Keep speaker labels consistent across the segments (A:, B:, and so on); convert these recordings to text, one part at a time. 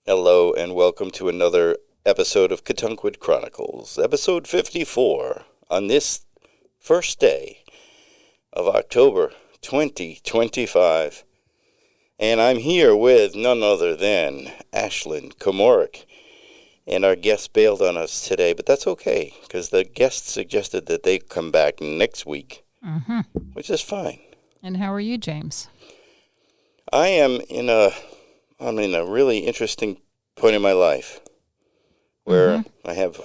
A: Hello and welcome to another episode of Katunkwid Chronicles, episode 54, on this first day of October 2025. And I'm here with none other than Ashlyn Komoric. And our guest bailed on us today, but that's okay, because the guest suggested that they come back next week, which is fine.
B: And how are you, James?
A: I am I'm in a really interesting point in my life where I've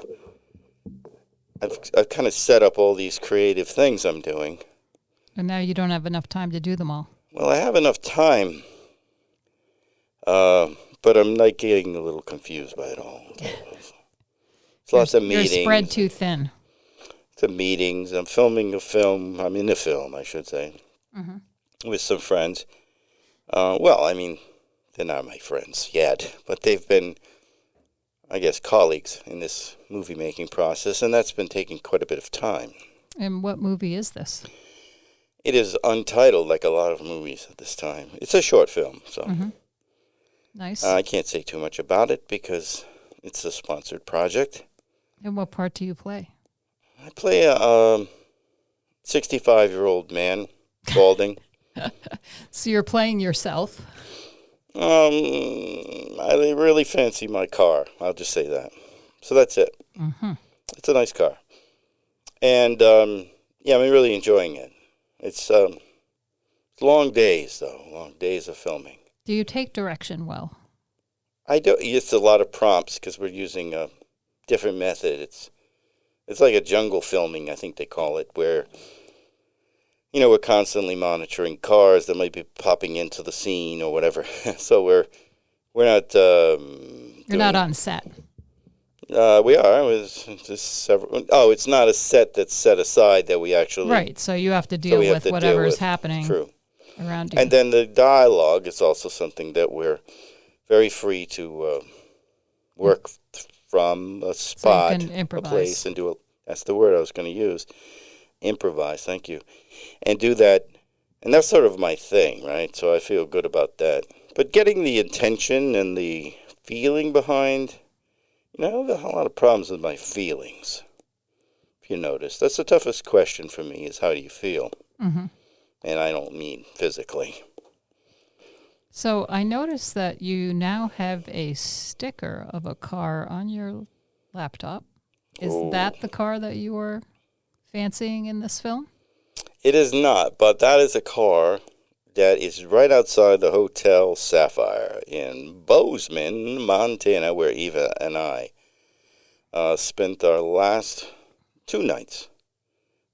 A: kind of set up all these creative things I'm doing.
B: And now you don't have enough time to do them all.
A: Well, I have enough time, but I'm like getting a little confused by it all. It's lots of meetings.
B: You're spread too thin.
A: Some meetings. I'm filming a film. I'm in a film, I should say, with some friends. They're not my friends yet, but they've been, I guess, colleagues in this movie-making process, and that's been taking quite a bit of time.
B: And what movie is this?
A: It is untitled, like a lot of movies at this time. It's a short film, so
B: Nice.
A: I can't say too much about it because it's a sponsored project.
B: And what part do you play?
A: I play a 65-year-old man, balding.
B: So you're playing yourself?
A: I really fancy my car. I'll just say that. So that's it. It's a nice car. And, I'm really enjoying it. It's long days, though. Long days of filming.
B: Do you take direction well?
A: I do. It's a lot of prompts because we're using a different method. It's like a jungle filming, I think they call it, where we're constantly monitoring cars that might be popping into the scene or whatever. So we're not.
B: You're not on set.
A: We are. It's just several. Oh, it's not a set that's set aside that we actually.
B: Right. So you have to deal with whatever's happening.
A: True.
B: Around you.
A: And then the dialogue is also something that we're very free to work from a spot,
B: so you can improvise.
A: A place, and do it. That's the word I was going to use. Improvise, thank you. And do that, and that's sort of my thing, right? So I feel good about that. But getting the intention and the feeling behind, I have a lot of problems with my feelings, if you notice. That's the toughest question for me is how do you feel? And I don't mean physically.
B: So I noticed that you now have a sticker of a car on your laptop. Is that the car that you were fancying in this film?
A: It is not, but that is a car that is right outside the Hotel Sapphire in Bozeman, Montana, where Eva and I spent our last 2 nights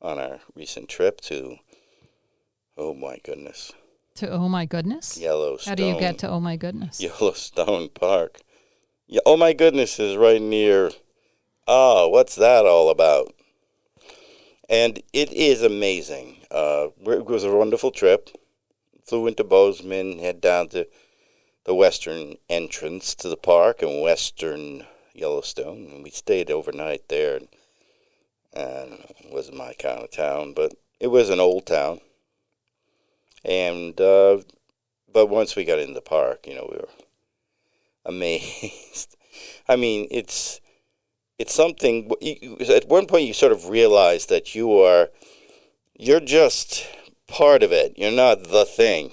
A: on our recent trip to, oh my goodness.
B: To oh my goodness?
A: Yellowstone.
B: How do you get to oh my goodness?
A: Yellowstone Park. Yeah, oh my goodness is right near, what's that all about? And it is amazing. It was a wonderful trip. Flew into Bozeman, head down to the western entrance to the park in western Yellowstone. And we stayed overnight there. And it wasn't my kind of town, but it was an old town. And but once we got in the park, we were amazed. I mean, it's something. At one point, you sort of realize that you're just part of it. You're not the thing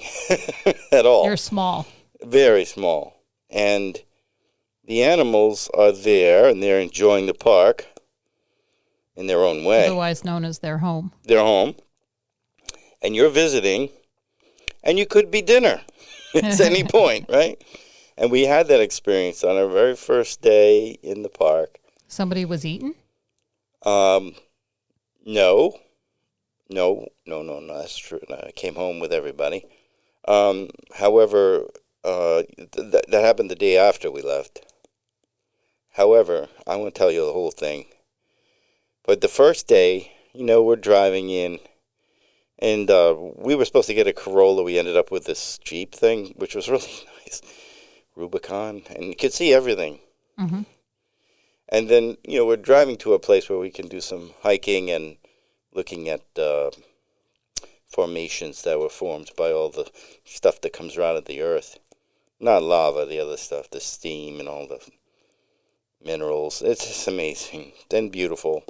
A: at all.
B: You're small.
A: Very small. And the animals are there, and they're enjoying the park in their own way.
B: Otherwise known as their home.
A: Their home. And you're visiting, and you could be dinner at any point, right? And we had that experience on our very first day in the park.
B: Somebody was eaten?
A: No, that's true. I came home with everybody. However, that happened the day after we left. However, I won't tell you the whole thing. But the first day, we're driving in, and we were supposed to get a Corolla. We ended up with this Jeep thing, which was really nice. Rubicon, and you could see everything.
B: Mm-hmm.
A: And then, we're driving to a place where we can do some hiking and looking at formations that were formed by all the stuff that comes out of the earth. Not lava, the other stuff, the steam and all the minerals. It's just amazing and beautiful.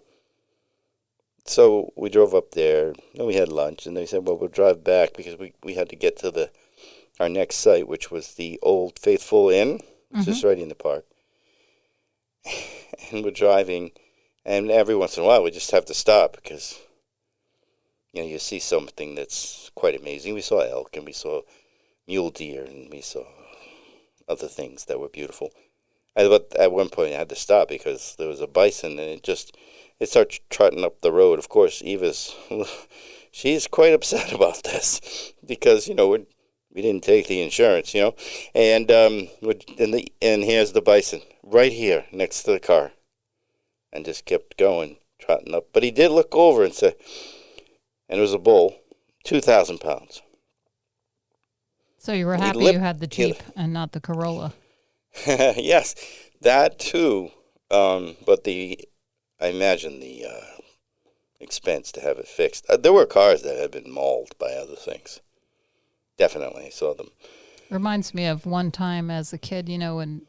A: So we drove up there, and we had lunch, and they said, well, we'll drive back because we had to get to our next site, which was the Old Faithful Inn, which is right in the park. And we're driving, and every once in a while we just have to stop because, you see something that's quite amazing. We saw elk, and we saw mule deer, and we saw other things that were beautiful. But at one point I had to stop because there was a bison, and it started trotting up the road. Of course, she's quite upset about this because, we didn't take the insurance, and here's the bison right here next to the car, and just kept going, trotting up. But he did look over and say, and it was a bull, 2,000 pounds.
B: So you were happy you had the Jeep and not the Corolla.
A: Yes, that too. But I imagine the expense to have it fixed. There were cars that had been mauled by other things. Definitely, I saw them.
B: Reminds me of one time as a kid, in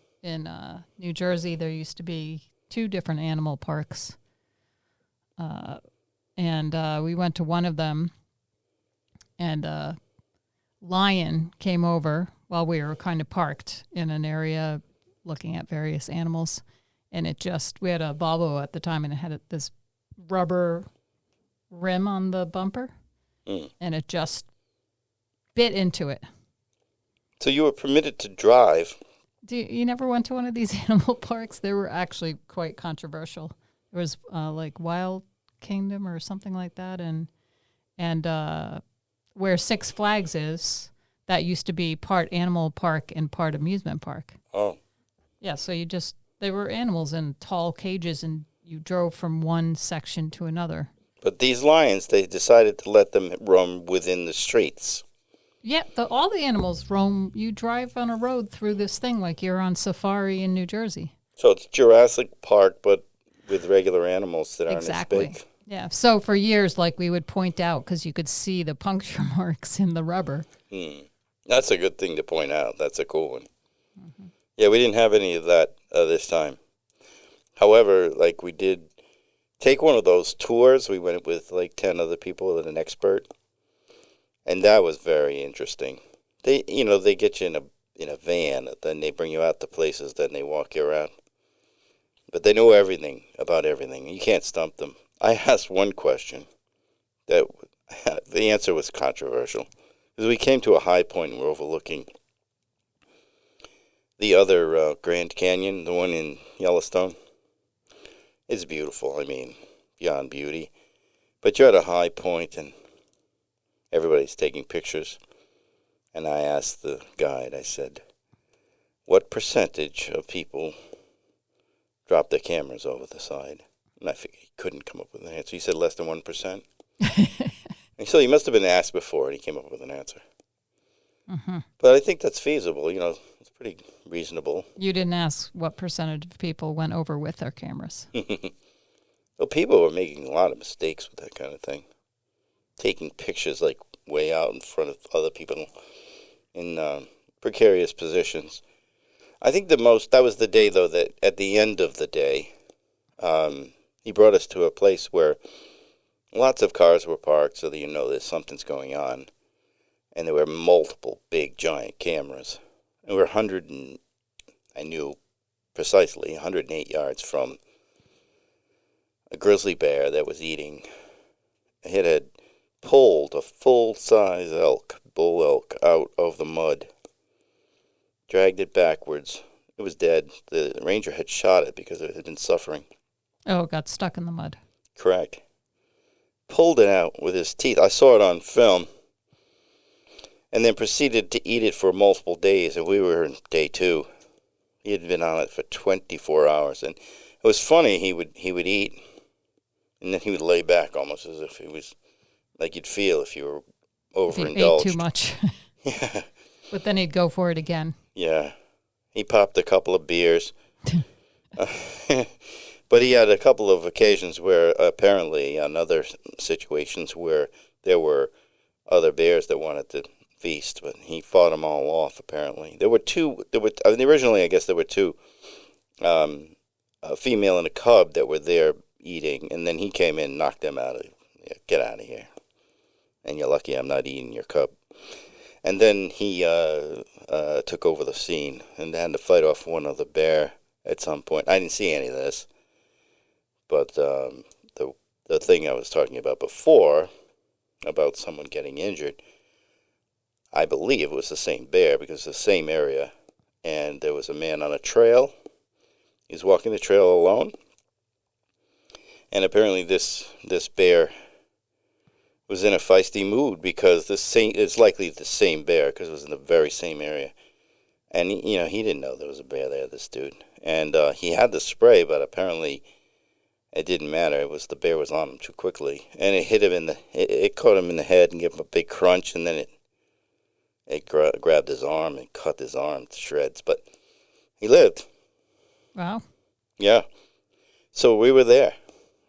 B: New Jersey, there used to be 2 different animal parks. And we went to one of them, and a lion came over while we were kind of parked in an area looking at various animals. And we had a Volvo at the time, and it had this rubber rim on the bumper, and it just bit into it.
A: So you were permitted to drive.
B: You never went to one of these animal parks? They were actually quite controversial. There was like Wild Kingdom or something like that, and where Six Flags is, that used to be part animal park and part amusement park.
A: Oh.
B: Yeah, so they were animals in tall cages, and you drove from one section to another.
A: But these lions, they decided to let them roam within the streets.
B: Yeah, all the animals roam. You drive on a road through this thing like you're on safari in New Jersey.
A: So it's Jurassic Park, but with regular animals that aren't as big.
B: Yeah, so for years, we would point out because you could see the puncture marks in the rubber.
A: That's a good thing to point out. That's a cool one. Mm-hmm. Yeah, we didn't have any of that this time. However, we did take one of those tours. We went with 10 other people and an expert. And that was very interesting. They get you in a van, then they bring you out to places, then they walk you around. But they know everything about everything. You can't stump them. I asked one question that the answer was controversial. Because we came to a high point and we're overlooking the other Grand Canyon, the one in Yellowstone. It's beautiful, beyond beauty. But you're at a high point and everybody's taking pictures. And I asked the guide, I said, what percentage of people drop their cameras over the side? And I figured he couldn't come up with an answer. He said less than 1%. And so he must have been asked before, and he came up with an answer. Mm-hmm. But I think that's feasible. It's pretty reasonable.
B: You didn't ask what percentage of people went over with their cameras.
A: Well, people were making a lot of mistakes with that kind of thing. Taking pictures way out in front of other people in precarious positions. I think that was the day, though, that at the end of the day, he brought us to a place where lots of cars were parked so that there's something's going on. And there were multiple big, giant cameras. And we're I knew precisely, 108 yards from a grizzly bear that was eating. It had pulled a full-size bull elk, out of the mud, dragged it backwards. It was dead. The ranger had shot it because it had been suffering.
B: Oh, it got stuck in the mud.
A: Correct. Pulled it out with his teeth. I saw it on film. And then proceeded to eat it for multiple days, and we were in day 2. He had been on it for 24 hours, and it was funny. He would eat, and then he would lay back almost as if he was like you'd feel if you were overindulged.
B: If he ate too much.
A: Yeah.
B: But then he'd go for it again.
A: Yeah. He popped a couple of beers. But he had a couple of occasions where apparently on other situations where there were other bears that wanted to feast, but he fought them all off apparently. There were two, originally I guess there were two, a female and a cub that were there eating, and then he came in and knocked them out. Get out of here. And you're lucky I'm not eating your cub. And then he took over the scene and had to fight off one other bear at some point. I didn't see any of this, but the thing I was talking about before, about someone getting injured, I believe it was the same bear because it's the same area, and there was a man on a trail. He was walking the trail alone, and apparently this bear was in a feisty mood because it's likely the same bear because it was in the very same area. And, he didn't know there was a bear there, this dude. And he had the spray, but apparently it didn't matter. The bear was on him too quickly. And it hit him it caught him in the head and gave him a big crunch, and then it grabbed his arm and cut his arm to shreds. But he lived.
B: Wow.
A: Yeah. So we were there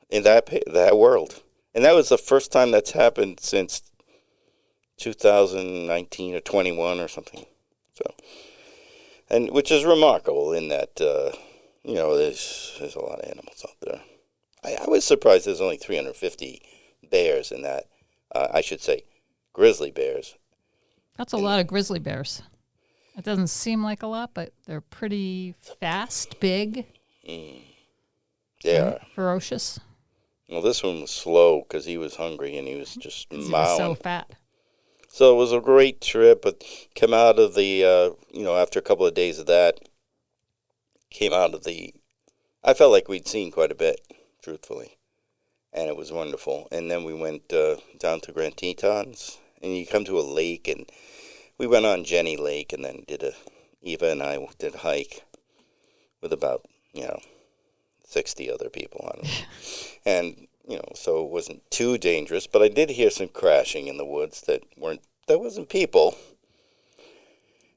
A: in that world. And that was the first time that's happened since 2019 or 21 or something. So, and which is remarkable in that, there's a lot of animals out there. I was surprised there's only 350 bears in that. I should say grizzly bears.
B: That's a lot of grizzly bears. It doesn't seem like a lot, but they're pretty fast, big.
A: They are.
B: Ferocious.
A: Well, this one was slow because he was hungry and he was just mowing.
B: He was so fat.
A: So it was a great trip, but come out of the, after a couple of days of that, I felt like we'd seen quite a bit, truthfully, and it was wonderful. And then we went down to Grand Tetons, and you come to a lake, and we went on Jenny Lake, and then Eva and I did a hike with about, 60 other people on it. And, so it wasn't too dangerous, but I did hear some crashing in the woods that wasn't people.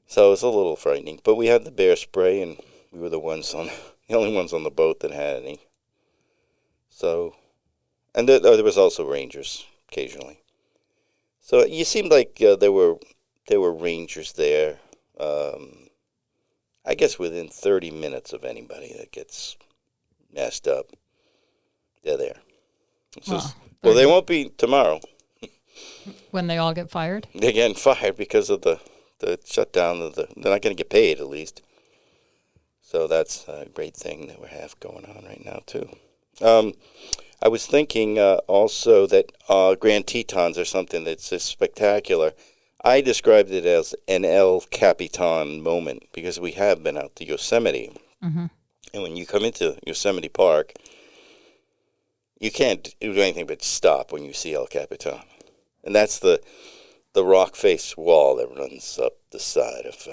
A: So it was a little frightening. But we had the bear spray, and we were the only ones on the boat that had any. So, and there was also rangers occasionally. So you seemed like there were rangers there. I guess within 30 minutes of anybody that gets messed up, they're there. Well, they won't be tomorrow.
B: When they all get fired?
A: They're getting fired because of the shutdown. They're not going to get paid, at least. So that's a great thing that we have going on right now, too. I was thinking also that Grand Tetons are something that's just spectacular. I described it as an El Capitan moment because we have been out to Yosemite.
B: Mm-hmm.
A: And when you come into Yosemite Park, you can't do anything but stop when you see El Capitan. And that's the rock face wall that runs up the side of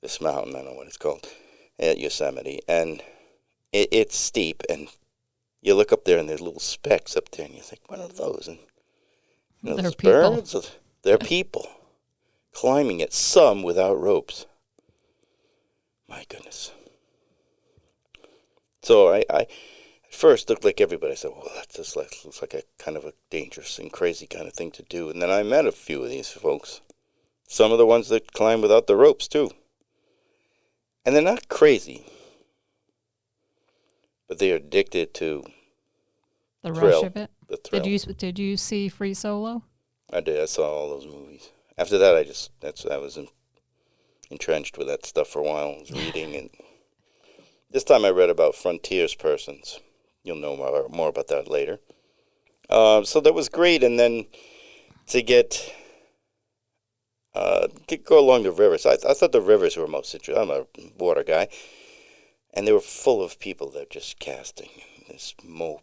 A: this mountain. I don't know what it's called, at Yosemite. And it's steep, and you look up there, and there's little specks up there, and you think, what are those? And
B: they're
A: those
B: people.
A: Birds? They're people climbing it, some without ropes. My goodness. So I at first looked like everybody. I said, well, that just looks like a kind of a dangerous and crazy kind of thing to do. And then I met a few of these folks. Some of the ones that climb without the ropes, too. And they're not crazy. But they are addicted to
B: the
A: thrill,
B: rush of it.
A: the thrill.
B: Did you see Free Solo?
A: I did. I saw all those movies. After that, I was entrenched with that stuff for a while. I was reading, and this time I read about frontiers persons. You'll know more about that later. So that was great, and then to go along the rivers. I thought the rivers were most interesting. I'm a water guy, and they were full of people that were just casting this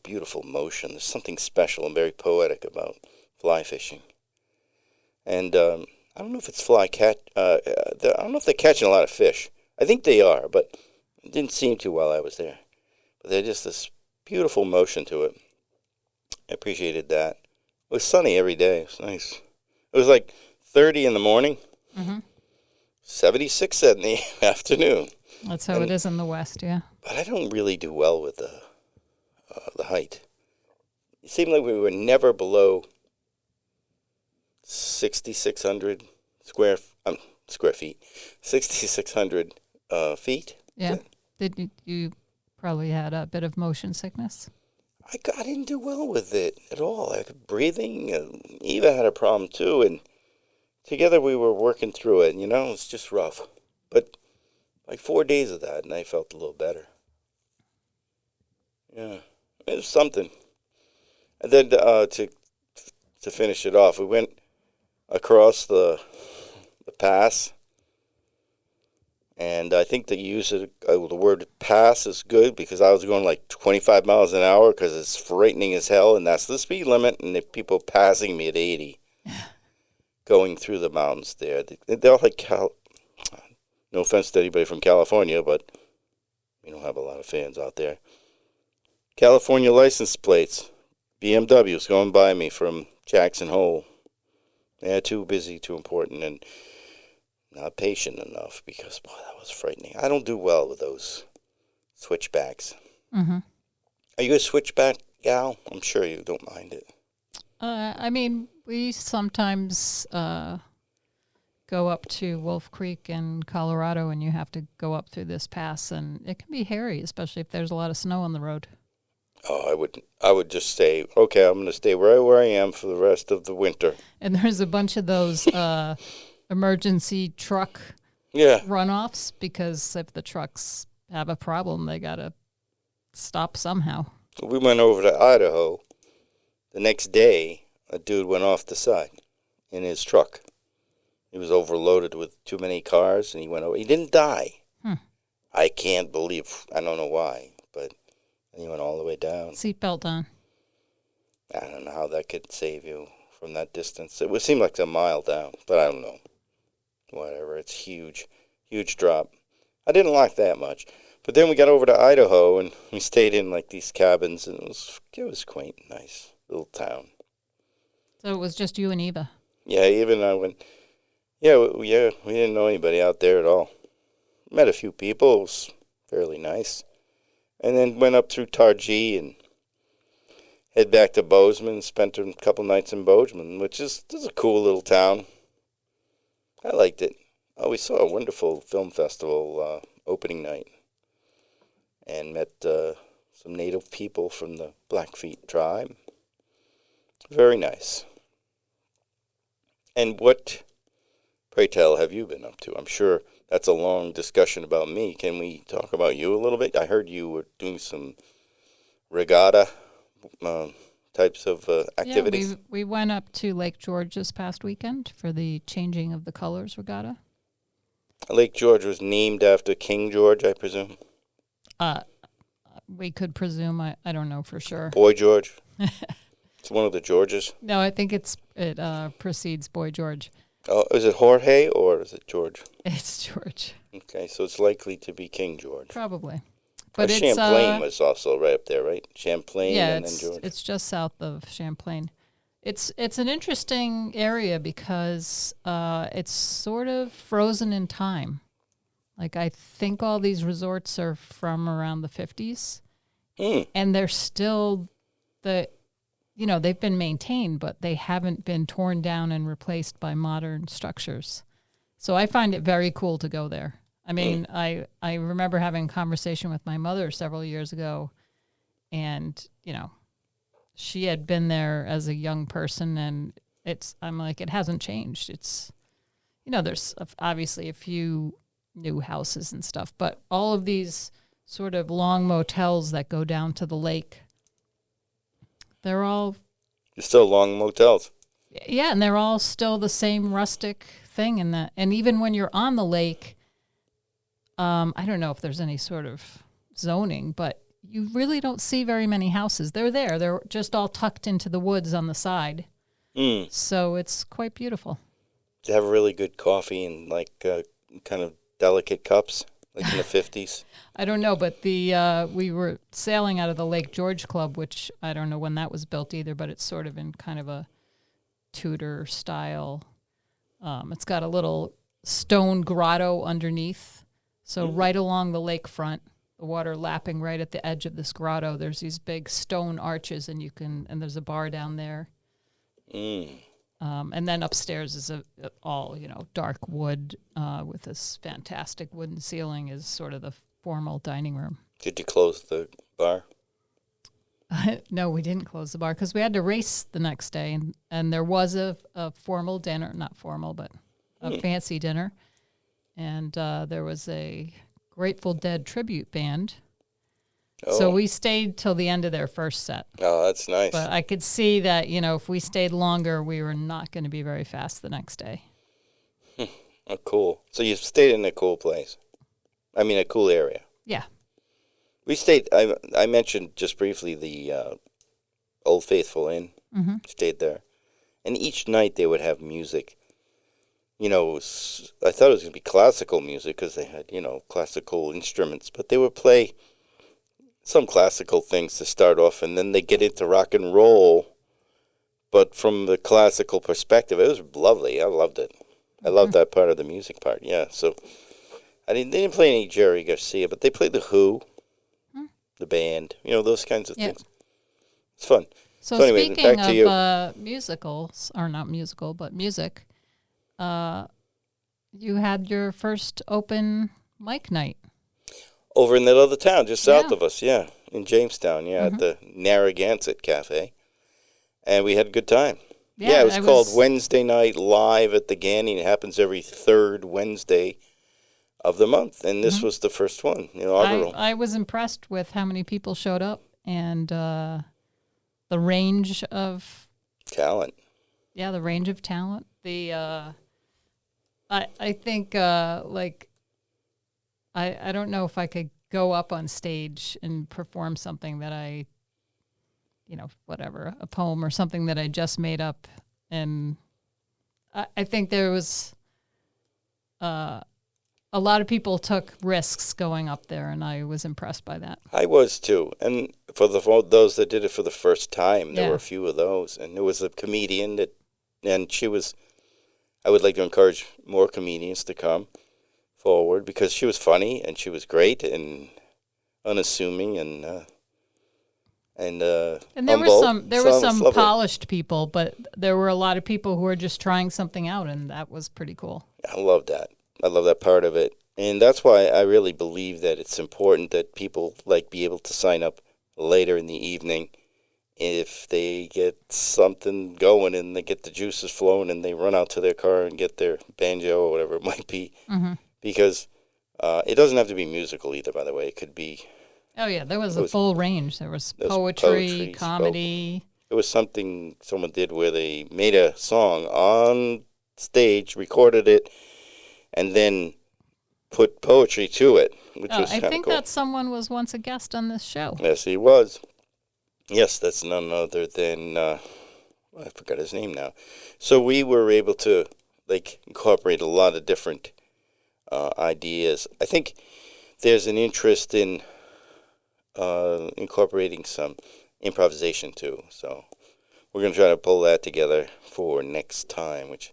A: beautiful motion. There's something special and very poetic about fly fishing. And I don't know if it's I don't know if they're catching a lot of fish. I think they are, but it didn't seem to while I was there. But they're just this beautiful motion to it. I appreciated that. It was sunny every day. It was nice. It was like 30 in the morning, 76 in the afternoon.
B: That's how it is in the West, yeah.
A: But I don't really do well with the height. It seemed like we were never below 6,600 square feet, 6,600 feet.
B: Yeah. You probably had a bit of motion sickness?
A: I didn't do well with it at all. Breathing, Eva had a problem too, and together we were working through it. It's just rough. But like 4 days of that, and I felt a little better. Yeah, it was something. And then to finish it off, we went across the pass, and I think the use of the word pass is good because I was going like 25 miles an hour because it's frightening as hell, and that's the speed limit, and the people passing me at 80 going through the mountains there. They're like, no offense to anybody from California, but we don't have a lot of fans out there. California license plates, BMWs going by me from Jackson Hole. They're too busy, too important, and not patient enough because, boy, that was frightening. I don't do well with those switchbacks.
B: Mm-hmm.
A: Are you a switchback gal? I'm sure you don't mind it.
B: I mean, we sometimes go up to Wolf Creek in Colorado, and you have to go up through this pass, and it can be hairy, especially if there's a lot of snow on the road.
A: Oh, I would just say, okay, I'm going to stay right where I am for the rest of the winter.
B: And there's a bunch of those emergency truck runoffs because if the trucks have a problem, they got to stop somehow.
A: We went over to Idaho. The next day, a dude went off the side in his truck. He was overloaded with too many cars, and he went over. He didn't die. I can't believe, I don't know why, but he went all the way down.
B: Seatbelt on.
A: I don't know how that could save you from that distance. It would seem like a mile down, but I don't know. Whatever, it's huge, huge drop. I didn't like that much. But then we got over to Idaho, and we stayed in like these cabins, and it was quaint, nice little town.
B: So it was just you and Eva?
A: Yeah, even I went, we didn't know anybody out there at all. Met a few people, it was fairly nice. And then went up through Targhee and head back to Bozeman, spent a couple nights in Bozeman, which is a cool little town. I liked it. We saw a wonderful film festival opening night and met some native people from the Blackfeet tribe. Very nice. And what, pray tell, have you been up to? I'm sure that's a long discussion about me. Can we talk about you a little bit? I heard you were doing some regatta types of activities.
B: Yeah, we went up to Lake George this past weekend for the Changing of the Colors regatta.
A: Lake George was named after King George, I presume?
B: We could presume. I don't know for sure.
A: Boy George? It's one of the Georges?
B: No, I think it precedes Boy George.
A: Oh, is it Jorge or is it George?
B: It's George.
A: Okay, so it's likely to be King George.
B: Probably. But it's
A: Champlain was also right up there, right? Champlain
B: and
A: then George.
B: It's just south of Champlain. It's an interesting area because it's sort of frozen in time. Like I think all these resorts are from around the 50s. And they're still they've been maintained, but they haven't been torn down and replaced by modern structures. So I find it very cool to go there. I mean, I remember having a conversation with my mother several years ago, and, she had been there as a young person, and I'm like, it hasn't changed. It's, there's obviously a few new houses and stuff, but all of these sort of long motels that go down to the lake, they're all...
A: Still long motels.
B: Yeah, and they're all still the same rustic thing. And even when you're on the lake, I don't know if there's any sort of zoning, but you really don't see very many houses. They're there. They're just all tucked into the woods on the side. So it's quite beautiful.
A: They have really good coffee and like kind of delicate cups, like in the 50s?
B: I don't know, but we were sailing out of the Lake George Club, which I don't know when that was built either, but it's sort of in kind of a Tudor style. It's got a little stone grotto underneath. So right along the lakefront, the water lapping right at the edge of this grotto, there's these big stone arches, and there's a bar down there. And then upstairs is all dark wood with this fantastic wooden ceiling is sort of the formal dining room.
A: Did you close the bar?
B: No, we didn't close the bar because we had to race the next day, and there was a formal dinner, not formal, but a fancy dinner, and there was a Grateful Dead tribute band. Oh. So we stayed till the end of their first set.
A: Oh, that's nice.
B: But I could see that, if we stayed longer, we were not going to be very fast the next day.
A: Oh, cool. So you stayed in a cool place. I mean, a cool area.
B: Yeah.
A: We stayed, I mentioned just briefly the Old Faithful Inn. Mm-hmm. Stayed there. And each night they would have music. I thought it was going to be classical music because they had, classical instruments. But they would play some classical things to start off, and then they get into rock and roll. But from the classical perspective, it was lovely. I loved it. I loved that part of the music part, yeah. So they didn't play any Jerry Garcia, but they played The Who. The band, those kinds of things. It's fun.
B: So anyway, speaking back to of musicals, or not musical, but music, you had your first open mic night.
A: Over in that other town, just south of us, in Jamestown, at the Narragansett Cafe. And we had a good time. Yeah, it was called Wednesday Night Live at the Gandy. It happens every third Wednesday of the month, and this was the first one, inaugural.
B: I was impressed with how many people showed up and the range of
A: talent.
B: Yeah, the range of talent. I think I don't know if I could go up on stage and perform something that I, whatever, a poem or something that I just made up, and I think there was a lot of people took risks going up there, and I was impressed by that.
A: I was too. And for those that did it for the first time, there were a few of those. And there was a comedian and she was, I would like to encourage more comedians to come forward because she was funny and she was great and unassuming and there
B: were some polished people, but there were a lot of people who were just trying something out, and that was pretty cool.
A: I love that. I love that part of it. And that's why I really believe that it's important that people be able to sign up later in the evening if they get something going and they get the juices flowing and they run out to their car and get their banjo or whatever it might be. Mm-hmm. Because it doesn't have to be musical either, by the way. It could be...
B: Oh, yeah. There was a full range. There was poetry, comedy.
A: It was something someone did where they made a song on stage, recorded it, and then put poetry to it, which was kind of cool. I
B: think that someone was once a guest on this show.
A: Yes, he was. Yes, that's none other than, I forgot his name now. So we were able to, incorporate a lot of different ideas. I think there's an interest in incorporating some improvisation, too. So we're going to try to pull that together for next time, which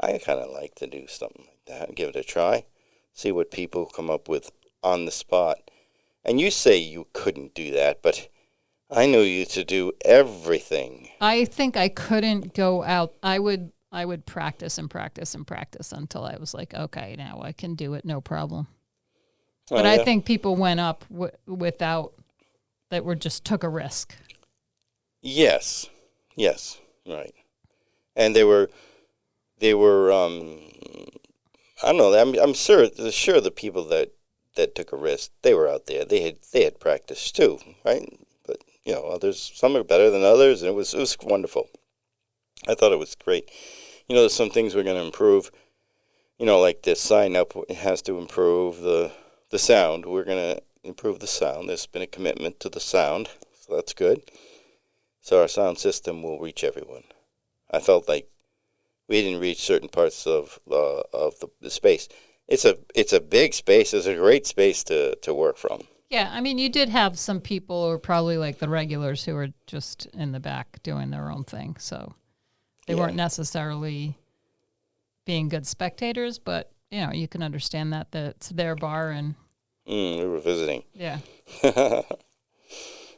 A: I kind of like to do something like that, give it a try, see what people come up with on the spot. And you say you couldn't do that, but I know you to do everything.
B: I think I couldn't go out. I would practice and practice and practice until I was like, okay, now I can do it, no problem. But I think people went up without, that were just took a risk.
A: Yes, right. And they were I don't know. I'm sure the people that took a risk, they were out there. They had practice too, right? But others, some are better than others, and it was wonderful. I thought it was great. There's some things we're going to improve. Like the sign up has to improve the sound. We're going to improve the sound. There's been a commitment to the sound, so that's good. So our sound system will reach everyone. I felt like we didn't reach certain parts of the space. it's a big space. It's a great space to work from.
B: Yeah, I mean, you did have some people who were probably like the regulars who were just in the back doing their own thing. So they weren't necessarily being good spectators, but, you can understand that it's their bar and...
A: We were visiting.
B: Yeah.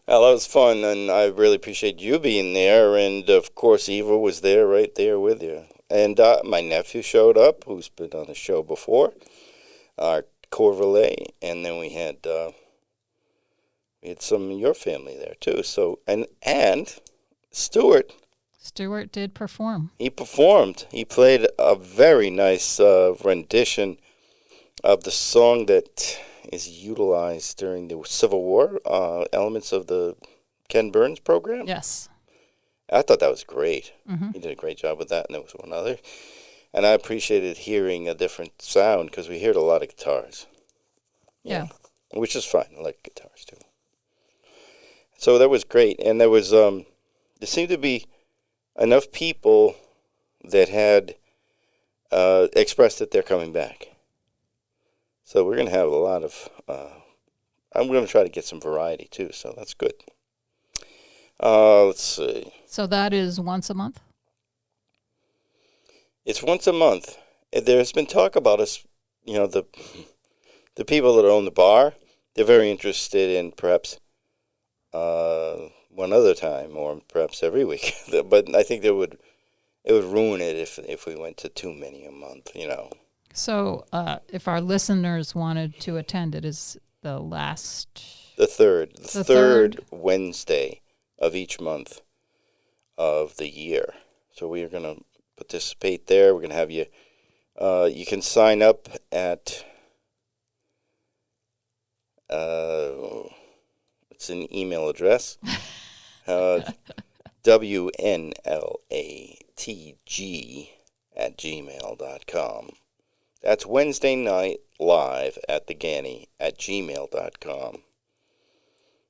A: Well, that was fun, and I really appreciate you being there. And, of course, Eva was there, right there with you. And my nephew showed up, who's been on the show before, our Corvalet. And then we had some of your family there, too. So and Stuart.
B: Stuart did perform.
A: He performed. He played a very nice rendition of the song that is utilized during the Civil War, elements of the Ken Burns program.
B: Yes.
A: I thought that was great.
B: Mm-hmm.
A: He did a great job with that, and there was one other. And I appreciated hearing a different sound because we heard a lot of guitars.
B: Yeah.
A: Which is fine. I like guitars, too. So that was great. And there was, there seemed to be enough people that had expressed that they're coming back. So we're going to have a lot of, I'm going to try to get some variety too, so that's good. Let's see.
B: So that is once a month?
A: It's once a month. There's been talk about us, the people that own the bar, they're very interested in perhaps one other time or perhaps every week. But I think it would ruin it if we went to too many a month,
B: So if our listeners wanted to attend, it is the
A: third Wednesday of each month of the year. So we are going to participate there. We're going to have you. You can sign up at. It's an email address. WNLATG@gmail.com. That's Wednesday night live at the Ganny at gmail.com.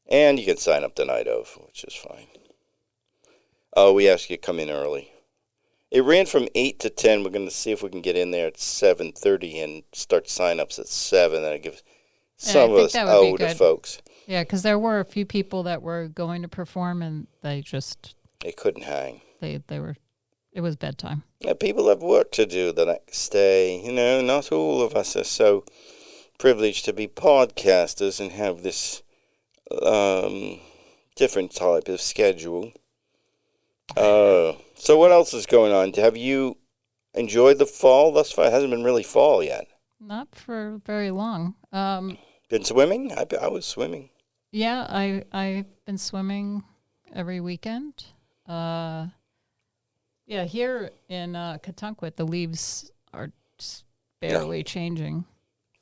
A: And you can sign up the night of, which is fine. We ask you to come in early. It ran from 8 to 10. We're going to see if we can get in there at 7:30 and start sign-ups at 7. That'll give some of us older folks.
B: Yeah, because there were a few people that were going to perform, and they
A: couldn't hang.
B: It was bedtime.
A: Yeah, people have work to do the next day. Not all of us are so privileged to be podcasters and have this different type of schedule. So what else is going on? Have you enjoyed the fall thus far? It hasn't been really fall yet.
B: Not for very long.
A: Been swimming? I was swimming.
B: Yeah, I've been swimming every weekend. Yeah, here in Katunkwit, the leaves are just barely changing.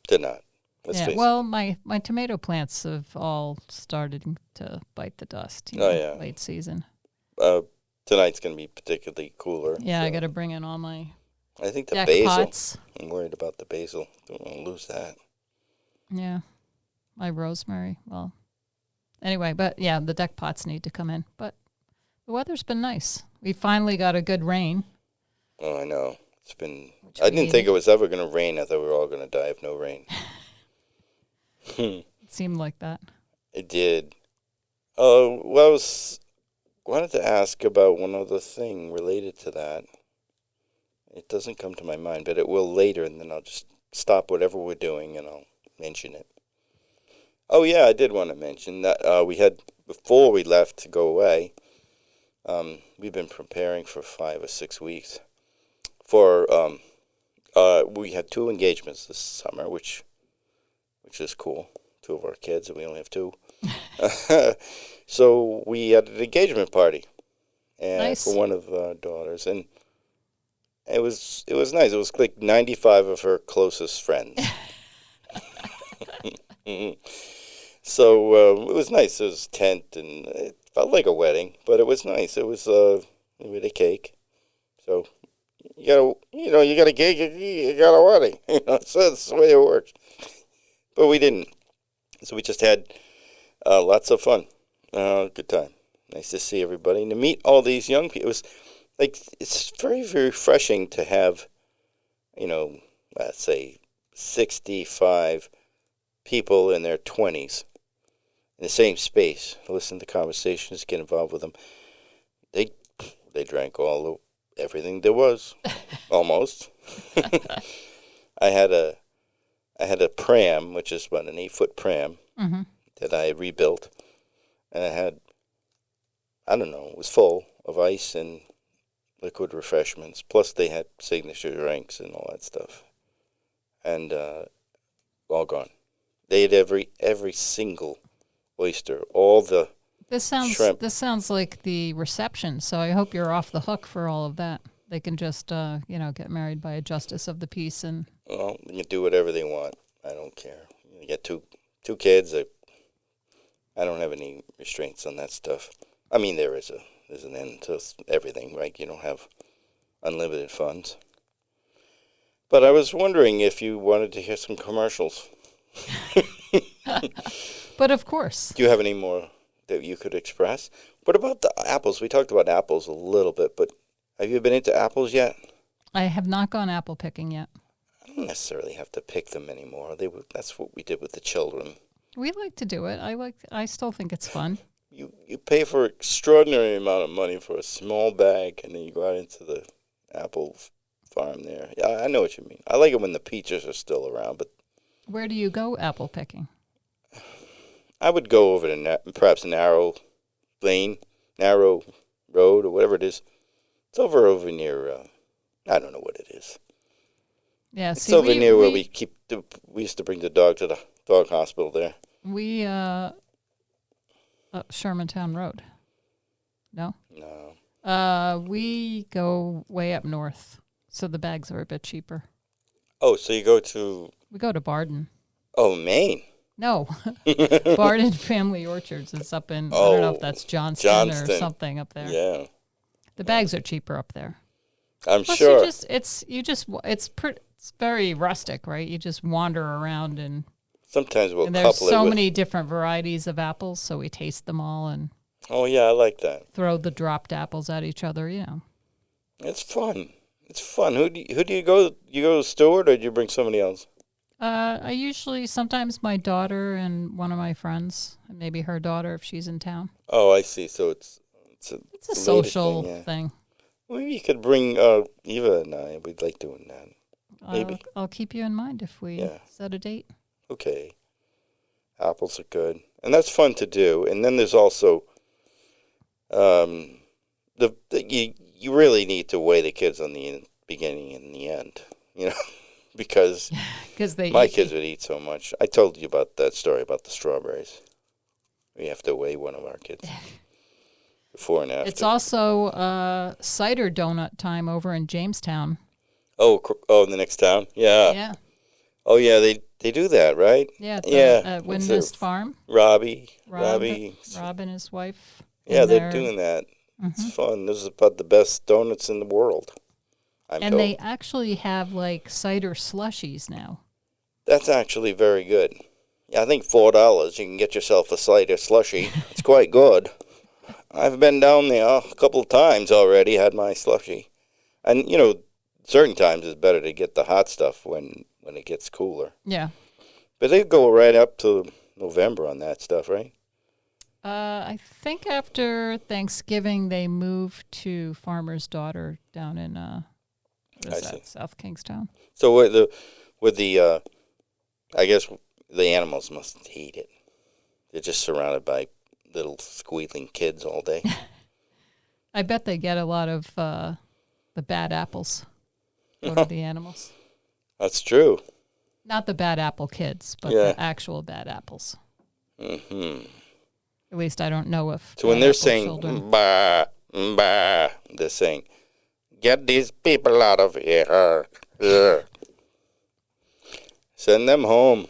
A: They're not. Let's face it.
B: Well, my tomato plants have all started to bite the dust. Late season.
A: Tonight's going to be particularly cooler.
B: Yeah, so I got to bring in all my
A: I think the
B: deck
A: basil.
B: pots.
A: I'm worried about the basil. Don't want to lose that.
B: Yeah, my rosemary. Well, anyway, but yeah, the deck pots need to come in. But the weather's been nice. We finally got a good rain.
A: Oh, I know. It's been. I didn't think it was ever going to rain. I thought we were all going to die of no rain.
B: It seemed like that.
A: It did. Oh, well, wanted to ask about one other thing related to that. It doesn't come to my mind, but it will later, and then I'll just stop whatever we're doing, and I'll mention it. Oh, yeah, I did want to mention that we had, before we left to go away, we've been preparing for 5 or 6 weeks. We had 2 engagements this summer, which is cool. 2 of our kids, and we only have 2. So we had an engagement party,
B: nice.
A: For one of our daughters, and it was nice. It was like 95 of her closest friends. So it was nice. It was a tent, and it felt like a wedding, but it was nice. It was with a cake. So you got a cake, you got a wedding. So that's the way it works. But we didn't. So we just had lots of fun. Good time. Nice to see everybody and to meet all these young people. It was like, it's very, very refreshing to have, let's say 65 people in their 20s in the same space, listen to conversations, get involved with them. They drank everything there was, almost. I had a pram, which is about an 8-foot pram that I had rebuilt, and I don't know, it was full of ice and liquid refreshments. Plus, they had signature drinks and all that stuff, and all gone. They ate every single oyster, all the shrimp.
B: This sounds like the reception. So I hope you're off the hook for all of that. They can just get married by a justice of the peace and.
A: Well, you can do whatever they want. I don't care. You get two kids. I don't have any restraints on that stuff. I mean, there's an end to everything, right? You don't have unlimited funds. But I was wondering if you wanted to hear some commercials.
B: But of course.
A: Do you have any more that you could express? What about the apples? We talked about apples a little bit, but have you been into apples yet?
B: I have not gone apple picking yet.
A: I don't necessarily have to pick them anymore. That's what we did with the children.
B: We like to do it. I still think it's fun.
A: You pay for an extraordinary amount of money for a small bag, and then you go out into the apple farm there. Yeah, I know what you mean. I like it when the peaches are still around, but
B: where do you go apple picking?
A: I would go over to perhaps narrow road, or whatever it is. It's over near. I don't know what it is.
B: Yeah,
A: it's over near where we used to bring the dog to the dog hospital there.
B: We Shermantown Road. No.
A: No.
B: We go way up north, so the bags are a bit cheaper.
A: Oh, so you go to?
B: We go to Barden.
A: Oh, Maine.
B: No, Barden Family Orchards is up in. I don't know if that's Johnston or something up there.
A: Yeah.
B: The bags are cheaper up there.
A: I'm
B: Plus
A: sure.
B: It's very rustic, right? You just wander around and.
A: Sometimes we'll
B: and there's so many different varieties of apples, so we taste them all and.
A: Oh yeah, I like that.
B: Throw the dropped apples at each other,
A: It's fun. It's fun. Who do you go? You go to Stewart, or do you bring somebody else?
B: Sometimes my daughter and one of my friends, and maybe her daughter if she's in town.
A: Oh, I see. So it's
B: a social thing.
A: Maybe you could bring Eva and I. We'd like doing that. Maybe.
B: I'll keep you in mind if we set a date.
A: Okay. Apples are good. And that's fun to do. And then there's also you really need to weigh the kids on the beginning and the end, because my kids would eat so much. I told you about that story about the strawberries. We have to weigh one of our kids before and after.
B: It's also cider donut time over in Jamestown.
A: Oh, in the next town? Yeah.
B: Yeah.
A: Oh, yeah, they do that, right?
B: Yeah. Wind Mist Farm.
A: Rob
B: and his wife.
A: Yeah, they're doing that. Mm-hmm. It's fun. This is about the best donuts in the world. I'm told.
B: They actually have cider slushies now.
A: That's actually very good. Yeah, I think $4 you can get yourself a cider slushie. It's quite good. I've been down there a couple of times already, had my slushie. And, certain times it's better to get the hot stuff when it gets cooler.
B: Yeah.
A: But they go right up to November on that stuff, right?
B: I think after Thanksgiving they moved to Farmer's Daughter down in South Kingstown.
A: So with the I guess the animals must hate it. They're just surrounded by little squealing kids all day.
B: I bet they get a lot of the bad apples out of the animals.
A: That's true.
B: Not the bad apple kids, but the actual bad apples.
A: Mm-hmm.
B: At least I don't know if.
A: So when they're saying bah, bah, they're saying, "Get these people out of here. Send them home."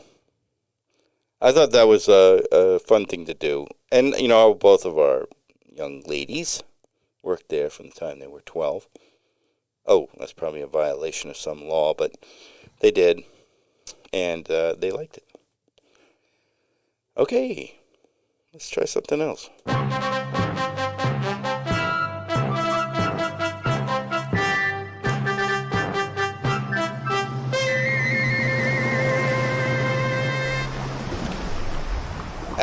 A: I thought that was a fun thing to do. And, both of our young ladies worked there from the time they were 12. Oh, that's probably a violation of some law, but they did. And they liked it. Okay, let's try something else.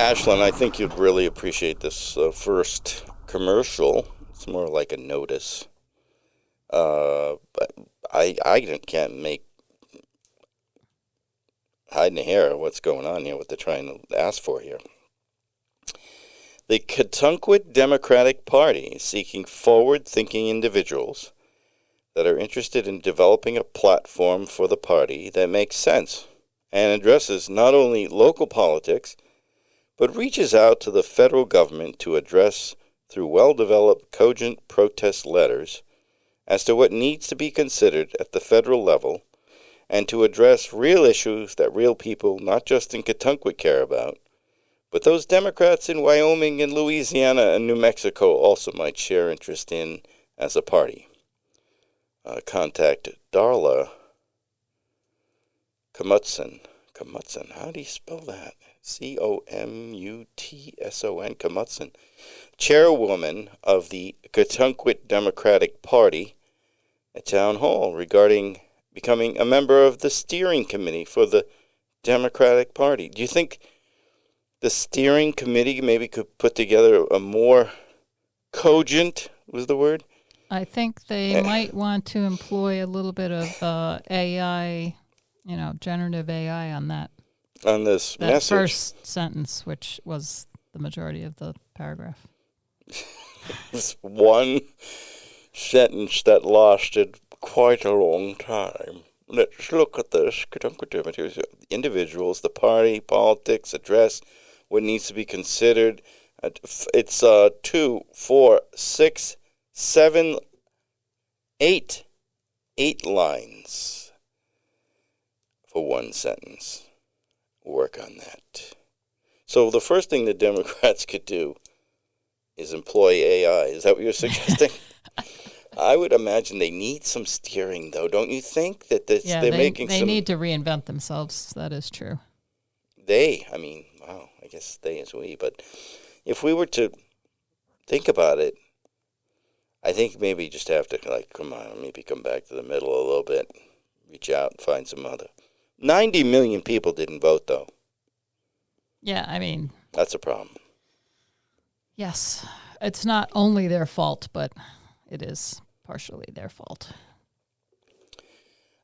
A: Ashlyn, I think you'd really appreciate this first commercial. It's more like a notice. But I can't make hide and hair what's going on here, what they're trying to ask for here. The Katunkwit Democratic Party is seeking forward-thinking individuals that are interested in developing a platform for the party that makes sense and addresses not only local politics, but reaches out to the federal government to address, through well-developed, cogent protest letters, as to what needs to be considered at the federal level, and to address real issues that real people, not just in Katunkwit, care about, but those Democrats in Wyoming and Louisiana and New Mexico also might share interest in as a party. Contact Darla Comutson. Comutson, how do you spell that? Comutson. Comutson. Chairwoman of the Katunkwit Democratic Party at Town Hall regarding becoming a member of the steering committee for the Democratic Party. Do you think the steering committee maybe could put together a more cogent, was the word?
B: I think they might want to employ a little bit of AI, generative AI on that.
A: On this
B: that
A: message.
B: First sentence, which was the majority of the paragraph.
A: It's one sentence that lasted quite a long time. Let's look at this. Individuals, the party, politics, address what needs to be considered. It's 2, 4, 6, 7, 8 lines for one sentence. Work on that. So the first thing the Democrats could do is employ AI. Is that what you're suggesting? I would imagine they need some steering, though. Don't you think that they're making some?
B: They need to reinvent themselves. That is true.
A: I guess they as we. But if we were to think about it, I think maybe just have to, come on, maybe come back to the middle a little bit, reach out and find some other. 90 million people didn't vote, though.
B: Yeah,
A: that's a problem.
B: Yes. It's not only their fault, but it is partially their fault.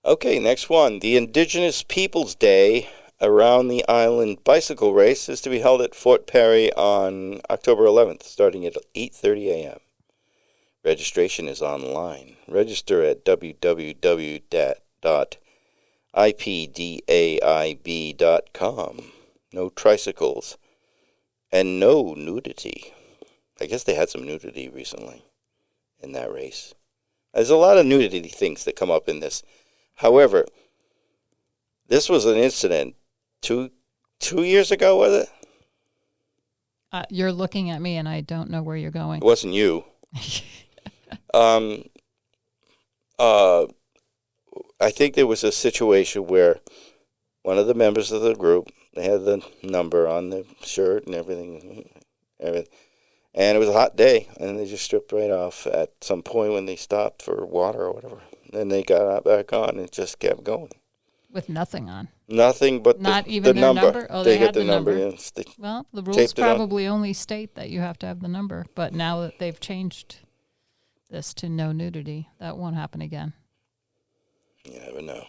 A: Okay, next one. The Indigenous Peoples Day Around the Island bicycle race is to be held at Fort Perry on October 11th, starting at 8:30 a.m. Registration is online. Register at www.ipdaib.com. No tricycles and no nudity. I guess they had some nudity recently in that race. There's a lot of nudity things that come up in this. However, this was an incident 2 years ago, was it?
B: You're looking at me and I don't know where you're going.
A: It wasn't you. I think there was a situation where one of the members of the group, they had the number on the shirt and everything, and it was a hot day, and they just stripped right off at some point when they stopped for water or whatever. Then they got back on and just kept going.
B: With nothing on.
A: Nothing but
B: Not even
A: the
B: their
A: number.
B: Oh,
A: they
B: had
A: got the number.
B: Yes, well, the rules probably only state that you have to have the number, but now that they've changed this to no nudity, that won't happen again.
A: You never know.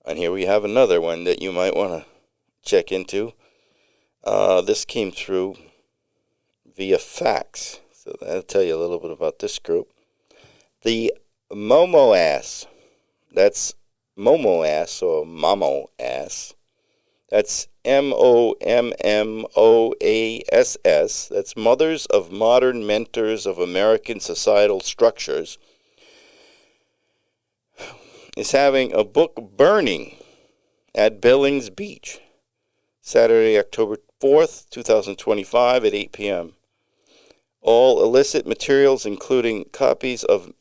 A: And here we have another one that you might want to check into. This came through via fax, so that'll tell you a little bit about this group. The Momoass. That's Momoass or Mamo-ass. That's MOMMOASS. That's Mothers of Modern Mentors of American Societal Structures. Is having a book burning at Billings Beach, Saturday, October 4th, 2025 at 8 p.m. All illicit materials, including copies of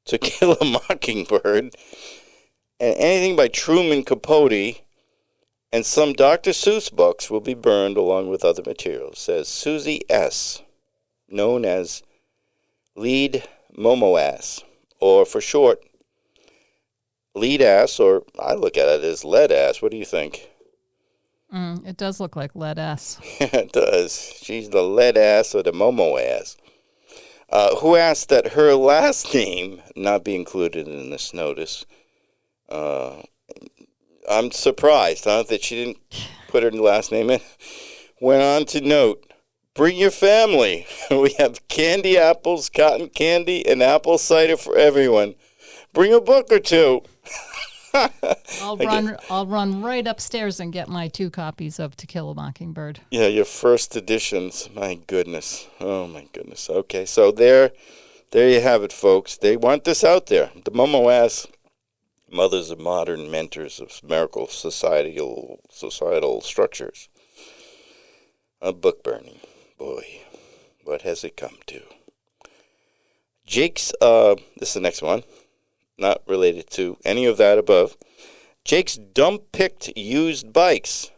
A: To Kill a Mockingbird and anything by Truman Capote and some Dr. Seuss books will be burned along with other materials, says Susie S., known as Lead Momoass, or for short, Lead Ass, or I look at it as Lead Ass. What do you think?
B: It does look like lead ass.
A: It does. She's the lead ass or the Momo ass. Who asked that her last name not be included in this notice. I'm surprised, that she didn't put her last name in. Went on to note, bring your family. We have candy apples, cotton candy, and apple cider for everyone. Bring a book or two.
B: I'll run right upstairs and get my 2 copies of To Kill a Mockingbird.
A: Yeah, your first editions. My goodness. Oh, my goodness. Okay, so there you have it, folks. They want this out there. The Momo ass mothers of modern mentors of miracle societal structures. A book burning. Boy, what has it come to? Jake's, this is the next one, not related to any of that above. Jake's dump-picked used bikes.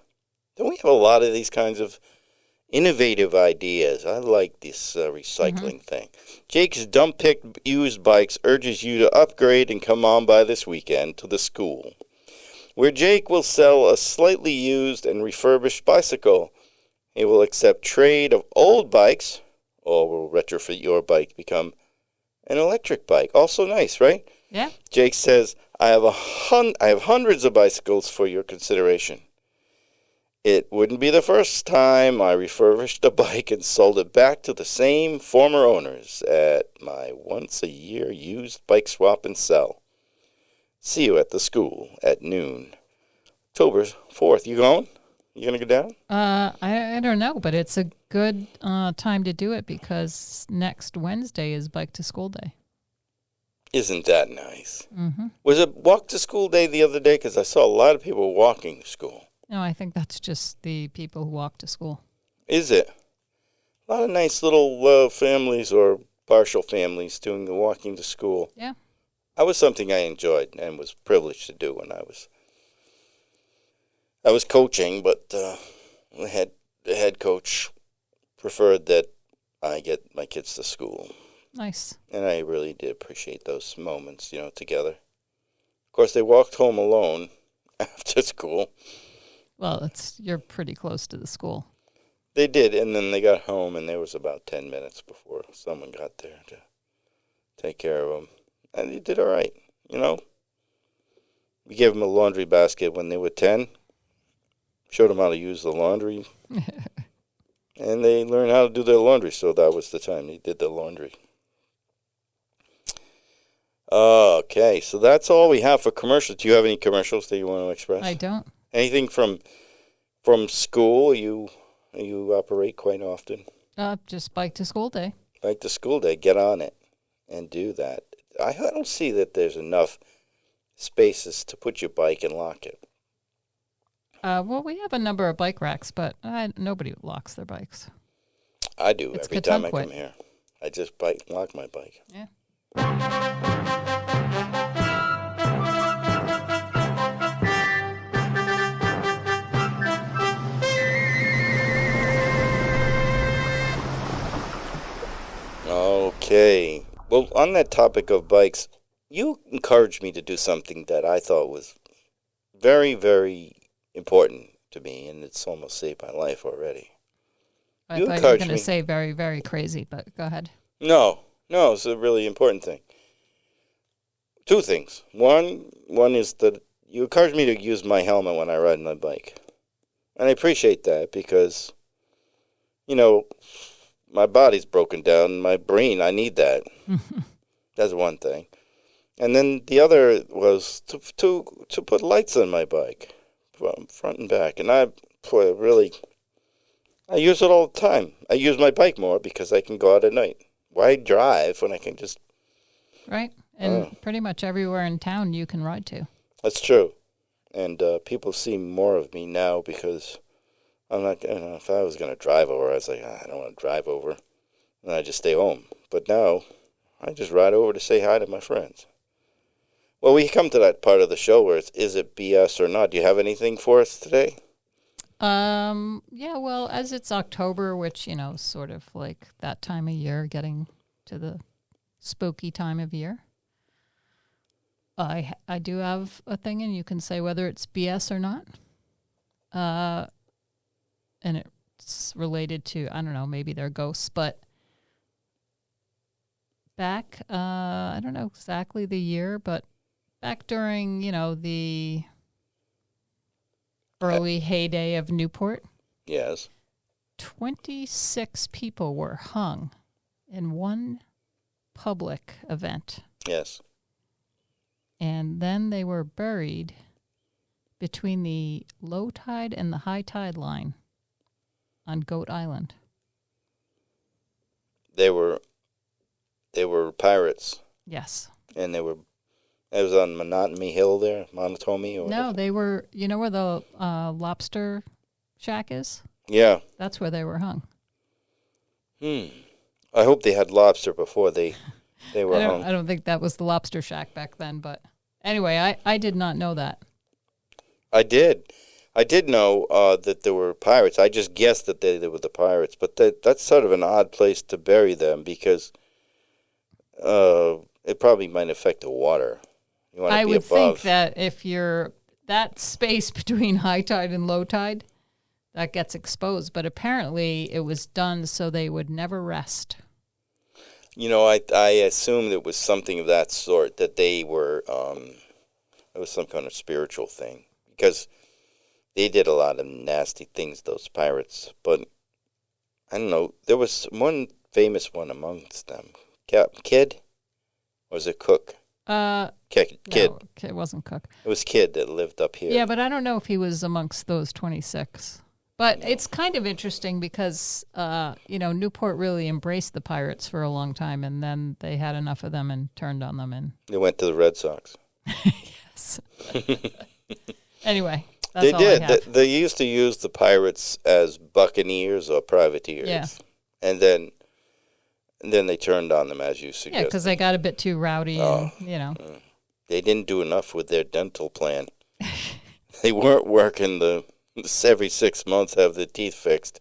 A: Don't we have a lot of these kinds of innovative ideas? I like this recycling thing. Jake's dump-picked used bikes urges you to upgrade and come on by this weekend to the school, where Jake will sell a slightly used and refurbished bicycle. He will accept trade of old bikes, or will retrofit your bike to become an electric bike. Also nice, right?
B: Yeah.
A: Jake says, I have hundreds of bicycles for your consideration. It wouldn't be the first time I refurbished a bike and sold it back to the same former owners at my once-a-year used bike swap and sell. See you at the school at noon. October 4th. You going? You going to go down?
B: I don't know, but it's a good time to do it because next Wednesday is Bike to School Day.
A: Isn't that nice?
B: Mm-hmm.
A: Was it walk to school day the other day? Because I saw a lot of people walking to school.
B: No, I think that's just the people who walk to school.
A: Is it? A lot of nice little families or partial families doing the walking to school.
B: Yeah.
A: That was something I enjoyed and was privileged to do when I was coaching, but the head coach preferred that I get my kids to school.
B: Nice.
A: And I really did appreciate those moments, together. Of course, they walked home alone after school.
B: Well, you're pretty close to the school.
A: They did, and then they got home, and there was about 10 minutes before someone got there to take care of them. And they did all right, We gave them a laundry basket when they were 10. Showed them how to use the laundry. And they learned how to do their laundry, so that was the time they did their laundry. Okay, so that's all we have for commercials. Do you have any commercials that you want to express?
B: I don't.
A: Anything from school you operate quite often?
B: Just Bike to School Day.
A: Bike to School Day. Get on it and do that. I don't see that there's enough spaces to put your bike and lock it.
B: Well, we have a number of bike racks, but nobody locks their bikes.
A: I do
B: It's
A: every time I
B: Katunkwit.
A: come here. I just lock my bike.
B: Yeah.
A: Okay. Well, on that topic of bikes, you encouraged me to do something that I thought was very, very important to me, and it's almost saved my life already.
B: I
A: You
B: thought you were
A: encouraged
B: going to
A: me.
B: say very, very crazy, but go ahead.
A: No, it's a really important thing. 2 things. One is that you encouraged me to use my helmet when I ride my bike. And I appreciate that because, my body's broken down, my brain, I need that. That's one thing. And then the other was to put lights on my bike, front and back. And I use it all the time. I use my bike more because I can go out at night. Why drive when I can just...
B: Right. And pretty much everywhere in town you can ride to.
A: That's true. And people see more of me now because I'm not... if I was going to drive over, I was like, I don't want to drive over. And I just stay home. But now, I just ride over to say hi to my friends. Well, we come to that part of the show where is it BS or not? Do you have anything for us today?
B: Yeah, well, as it's October, which, sort of like that time of year, getting to the spooky time of year, I do have a thing, and you can say whether it's BS or not. and it's related to, I don't know, maybe they're ghosts, but back, I don't know exactly the year, but back during, the early heyday of Newport,
A: Yes.
B: 26 people were hung in one public event.
A: Yes.
B: And then they were buried between the low tide and the high tide line on Goat Island.
A: They were pirates.
B: Yes.
A: And it was on Monotony Hill there, Monotony? Or
B: No, they were, where the lobster shack is?
A: Yeah.
B: That's where they were hung.
A: I hope they had lobster before they were hung.
B: I don't think that was the lobster shack back then, but anyway, I did not know that.
A: I did know that there were pirates. I just guessed that they were the pirates, but that's sort of an odd place to bury them because it probably might affect the water. You want to
B: I
A: be
B: would
A: above.
B: think that if you're that space between high tide and low tide, that gets exposed. But apparently it was done so they would never rest.
A: I assumed it was something of that sort, that they were, it was some kind of spiritual thing. Because they did a lot of nasty things, those pirates. But, I don't know, there was one famous one amongst them. Kidd? Or was it Cook? Kidd.
B: No, it wasn't Cook.
A: It was Kidd that lived up here.
B: Yeah, but I don't know if he was amongst those 26. But it's kind of interesting because, Newport really embraced the pirates for a long time, and then they had enough of them and turned on them. And
A: They went to the Red Sox.
B: yes. Anyway, that's
A: They
B: all
A: did.
B: I have.
A: They used to use the pirates as buccaneers or privateers.
B: Yeah.
A: And then they turned on them, as you
B: Yeah,
A: suggested.
B: because they got a bit too rowdy, and.
A: They didn't do enough with their dental plan. They weren't working every 6 months have their teeth fixed,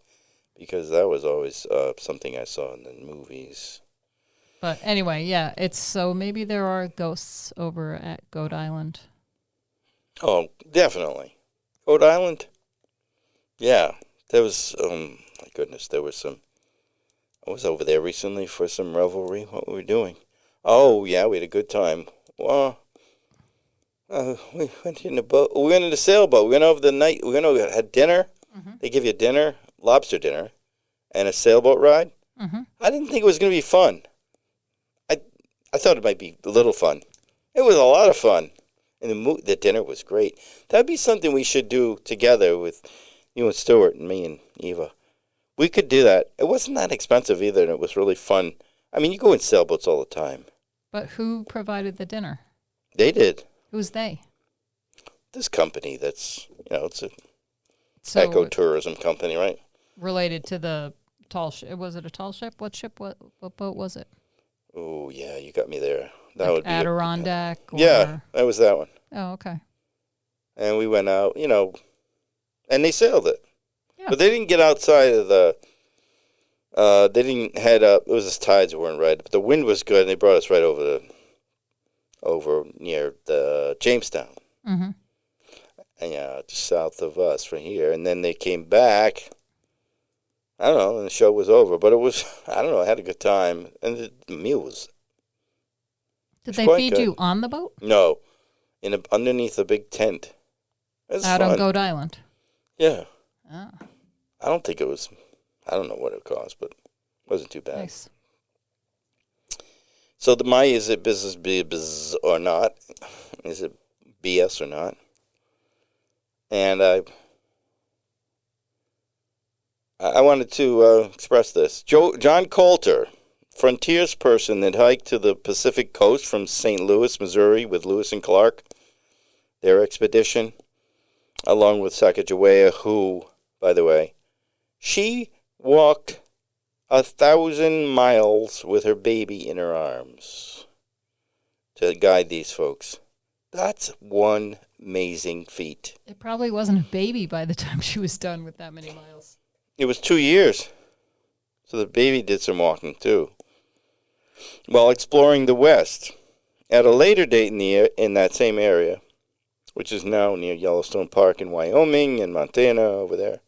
A: because that was always something I saw in the movies.
B: But anyway, yeah, so maybe there are ghosts over at Goat Island.
A: Oh, definitely. Rhode Island? Yeah. There was, my goodness, there was some. I was over there recently for some revelry. What were we doing? Oh, yeah, we had a good time. Well, we went in the boat. We went in the sailboat. We went over the night. We had dinner. Mm-hmm. They give you dinner, lobster dinner, and a sailboat ride. Mm-hmm. I didn't think it was going to be fun. I thought it might be a little fun. It was a lot of fun. And the dinner was great. That'd be something we should do together with you and Stuart and me and Eva. We could do that. It wasn't that expensive either, and it was really fun. I mean, you go in sailboats all the time.
B: But who provided the dinner?
A: They did.
B: Who's they?
A: This company that's, it's a ecotourism company, right?
B: Related to the tall ship. Was it a tall ship? What ship? What boat was it?
A: Oh, yeah, you got me there. That
B: like
A: would be
B: Adirondack?
A: Yeah, that was that one.
B: Oh, okay.
A: And we went out, and they sailed it.
B: Yeah.
A: But they didn't get outside of they didn't head up. It was the tides weren't right, but the wind was good, and they brought us right over near the Jamestown.
B: Mm-hmm.
A: And just south of us from here. And then they came back. I don't know, and the show was over. But it was, I don't know, I had a good time. And the meal was
B: Did they feed you on the boat?
A: No, underneath a big tent. It was
B: out
A: fun.
B: on Goat Island?
A: Yeah.
B: Oh.
A: I don't think it was, I don't know what it cost, but it wasn't too bad.
B: Nice.
A: So is it business BS or not? Is it BS or not? And I wanted to express this. John Coulter, frontiers person that hiked to the Pacific coast from St. Louis, Missouri with Lewis and Clark, their expedition, along with Sacagawea, who, by the way, she walked 1,000 miles with her baby in her arms to guide these folks. That's one amazing feat.
B: It probably wasn't a baby by the time she was done with that many miles.
A: It was 2 years. So the baby did some walking, too. While exploring the West. At a later date in that same area, which is now near Yellowstone Park in Wyoming and Montana over there,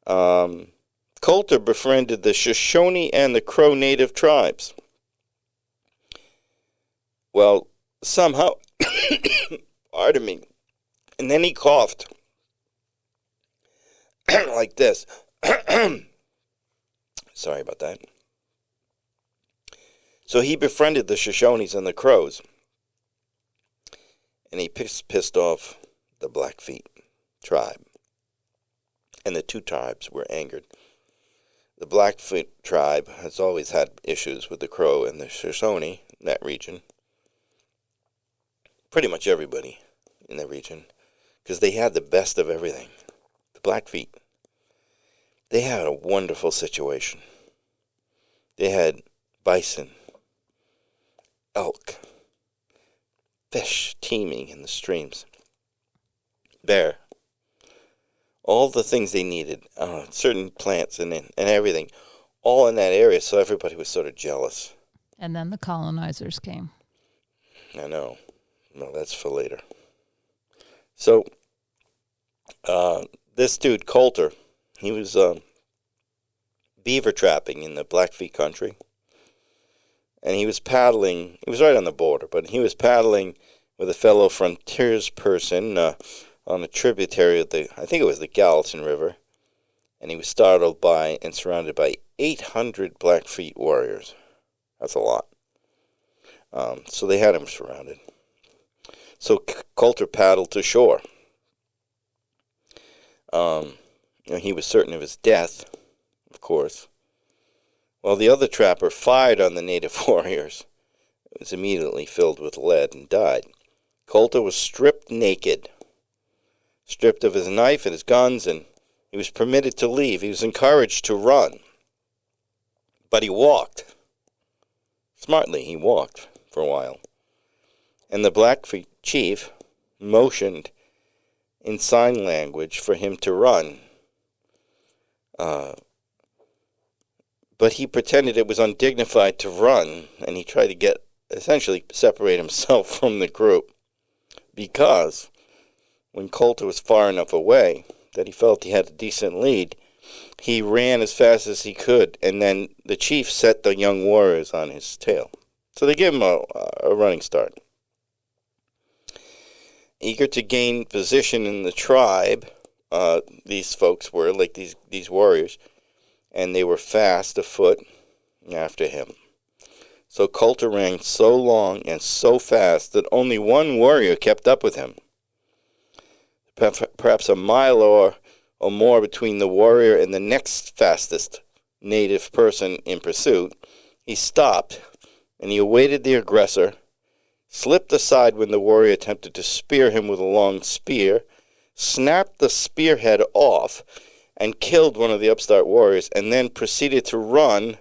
A: Coulter befriended the Shoshone and the Crow native tribes. Well, somehow, pardon me, and then he coughed like this. Sorry about that. So he befriended the Shoshones and the Crows, and he pissed off the Blackfeet tribe, and the two tribes were angered. The Blackfeet tribe has always had issues with the Crow and the Shoshone in that region. Pretty much everybody in the region, because they had the best of everything. The Blackfeet, they had a wonderful situation. They had bison, elk, fish teeming in the streams, bear, all the things they needed, certain plants and everything, all in that area, so everybody was sort of jealous.
B: And then the colonizers came.
A: I know. No, that's for later. So, this dude, Coulter, he was beaver trapping in the Blackfeet country. And he was paddling, he was right on the border, but he was paddling with a fellow frontiers person on a tributary of I think it was the Gallatin River. And he was startled by and surrounded by 800 Blackfeet warriors. That's a lot. So they had him surrounded. So Coulter paddled to shore. He was certain of his death, of course. While the other trapper fired on the native warriors, it was immediately filled with lead and died. Coulter was stripped naked, stripped of his knife and his guns, and he was permitted to leave. He was encouraged to run. But he walked. Smartly, he walked for a while. And the Blackfeet chief motioned in sign language for him to run. But he pretended it was undignified to run, and he tried to essentially separate himself from the group. Because when Coulter was far enough away that he felt he had a decent lead, he ran as fast as he could, and then the chief set the young warriors on his tail. So they gave him a running start. Eager to gain position in the tribe, these folks were, like these warriors, and they were fast afoot after him. So Coulter ran so long and so fast that only one warrior kept up with him. Perhaps a mile or more between the warrior and the next fastest native person in pursuit, he stopped, and he awaited the aggressor, slipped aside when the warrior attempted to spear him with a long spear, snapped the spearhead off, and killed one of the upstart warriors, and then proceeded to run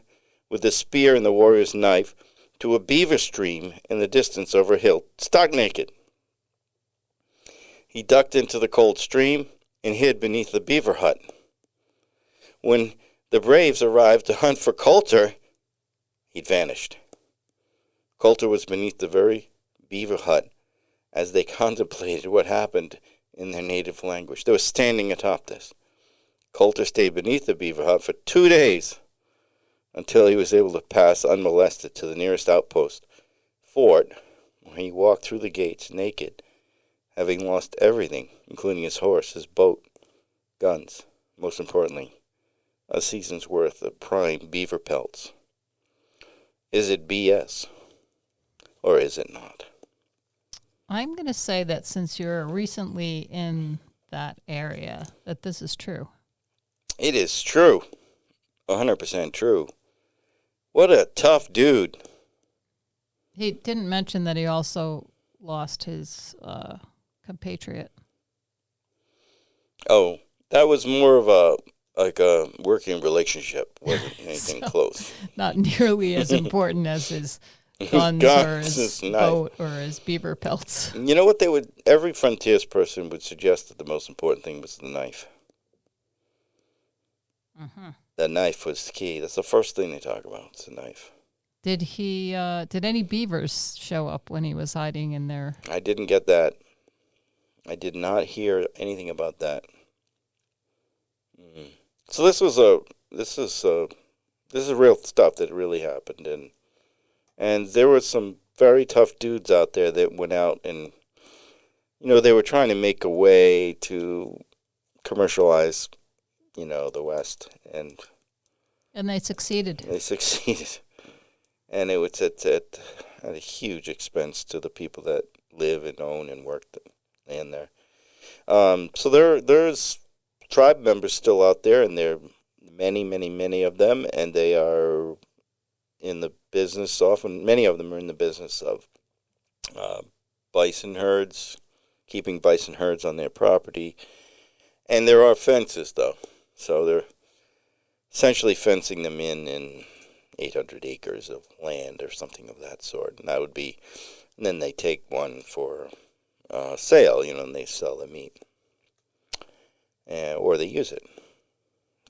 A: with the spear and the warrior's knife to a beaver stream in the distance over a hill, stark naked. He ducked into the cold stream and hid beneath the beaver hut. When the braves arrived to hunt for Coulter, he'd vanished. Coulter was beneath the very beaver hut as they contemplated what happened in their native language. They were standing atop this. Coulter stayed beneath the beaver hut for 2 days until he was able to pass unmolested to the nearest outpost, fort, where he walked through the gates naked, having lost everything, including his horse, his boat, guns, most importantly, a season's worth of prime beaver pelts. Is it BS, or is it not?
B: I'm going to say that since you're recently in that area, that this is true.
A: It is true. 100% true. What a tough dude.
B: He didn't mention that he also lost his compatriot.
A: Oh, that was more of a working relationship. Wasn't anything close.
B: Not nearly as important as his guns or his boat or his beaver pelts.
A: You know what every frontiers person would suggest that the most important thing was the knife.
B: Mm-hmm.
A: That knife was the key. That's the first thing they talk about. It's the knife.
B: Did any beavers show up when he was hiding in there?
A: I didn't get that. I did not hear anything about that. So this is real stuff that really happened, and there were some very tough dudes out there that went out and, they were trying to make a way to commercialize, the West, and
B: they succeeded.
A: they succeeded. And it was at a huge expense to the people that live and own and work in there. So there's tribe members still out there, and there are many, many, many of them, and they are in the business. Often, many of them are in the business of bison herds, keeping bison herds on their property. And there are fences, though. So they're essentially fencing them in 800 acres of land or something of that sort. And that would be, and then they take one for sale, and they sell the meat. Or they use it.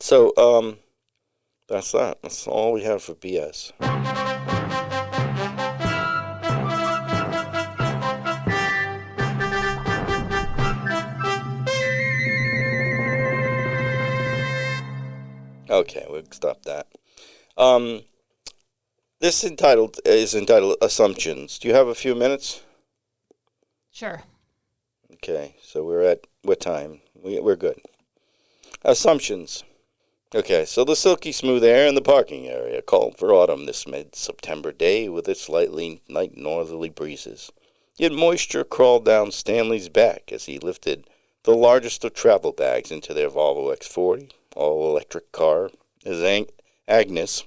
A: So, that's that. That's all we have for BS. Okay, we'll stop that. This is entitled Assumptions. Do you have a few minutes?
B: Sure.
A: Okay, so we're at what time? We're good. Assumptions. Okay, so the silky smooth air in the parking area called for autumn this mid-September day with its lightly light northerly breezes. Yet moisture crawled down Stanley's back as he lifted the largest of travel bags into their Volvo X40 all-electric car as Agnes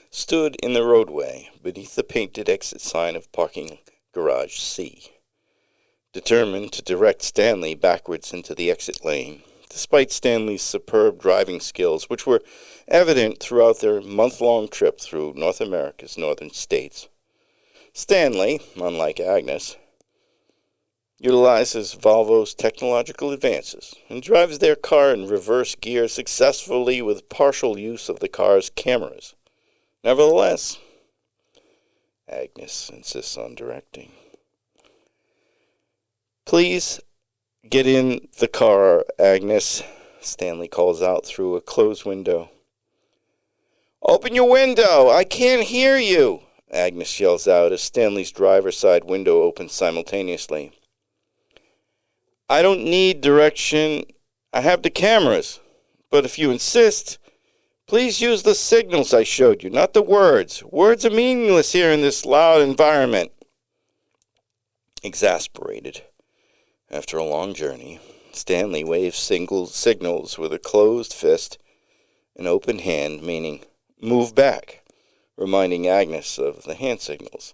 A: stood in the roadway beneath the painted exit sign of parking garage C, determined to direct Stanley backwards into the exit lane. Despite Stanley's superb driving skills, which were evident throughout their month-long trip through North America's northern states, Stanley, unlike Agnes, utilizes Volvo's technological advances and drives their car in reverse gear successfully with partial use of the car's cameras. Nevertheless, Agnes insists on directing. "Please get in the car, Agnes," Stanley calls out through a closed window. "Open your window! I can't hear you!" Agnes yells out as Stanley's driver's side window opens simultaneously. "I don't need direction. I have the cameras. But if you insist, please use the signals I showed you, not the words. Words are meaningless here in this loud environment." Exasperated, after a long journey, Stanley waves signals with a closed fist, an open hand, meaning "move back," reminding Agnes of the hand signals.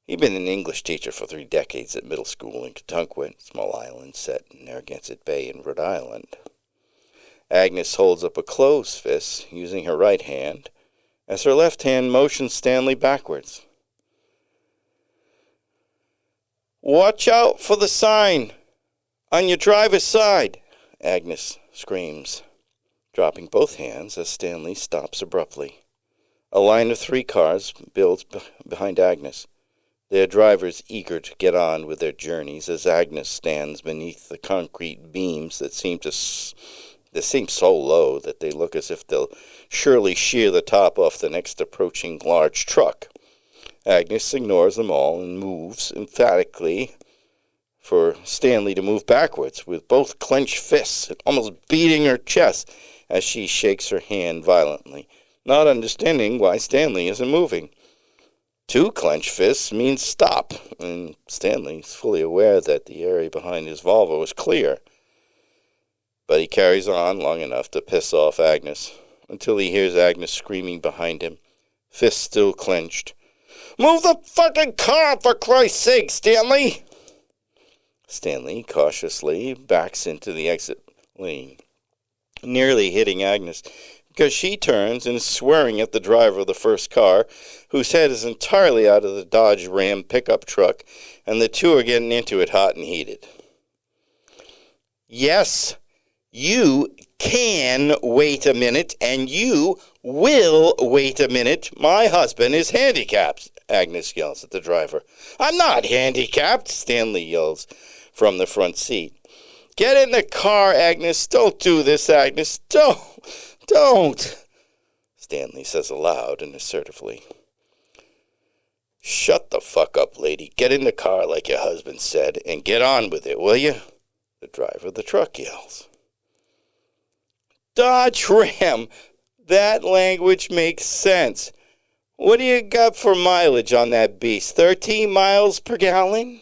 A: He'd been an English teacher for 3 decades at middle school in Kentucket, small island set in Narragansett Bay in Rhode Island. Agnes holds up a closed fist, using her right hand, as her left hand motions Stanley backwards. "Watch out for the sign on your driver's side," Agnes screams, dropping both hands as Stanley stops abruptly. A line of 3 cars builds behind Agnes, their drivers eager to get on with their journeys as Agnes stands beneath the concrete beams that seem so low that they look as if they'll surely shear the top off the next approaching large truck. Agnes ignores them all and moves emphatically for Stanley to move backwards with both clenched fists, almost beating her chest as she shakes her hand violently, not understanding why Stanley isn't moving. 2 clenched fists means stop, and Stanley's fully aware that the area behind his Volvo is clear. But he carries on long enough to piss off Agnes, until he hears Agnes screaming behind him, fists still clenched. "Move the fucking car, for Christ's sake, Stanley!" Stanley cautiously backs into the exit lane, nearly hitting Agnes, because she turns and is swearing at the driver of the first car, whose head is entirely out of the Dodge Ram pickup truck, and the two are getting into it hot and heated. "Yes, you can wait a minute, and you will wait a minute. My husband is handicapped," Agnes yells at the driver. "I'm not handicapped," Stanley yells from the front seat. Get in the car, Agnes. Don't do this, Agnes. Don't, Stanley says aloud and assertively. Shut the fuck up, lady. Get in the car like your husband said and get on with it, will you? The driver of the truck yells. Dodge Ram, that language makes sense. What do you got for mileage on that beast? 13 miles per gallon?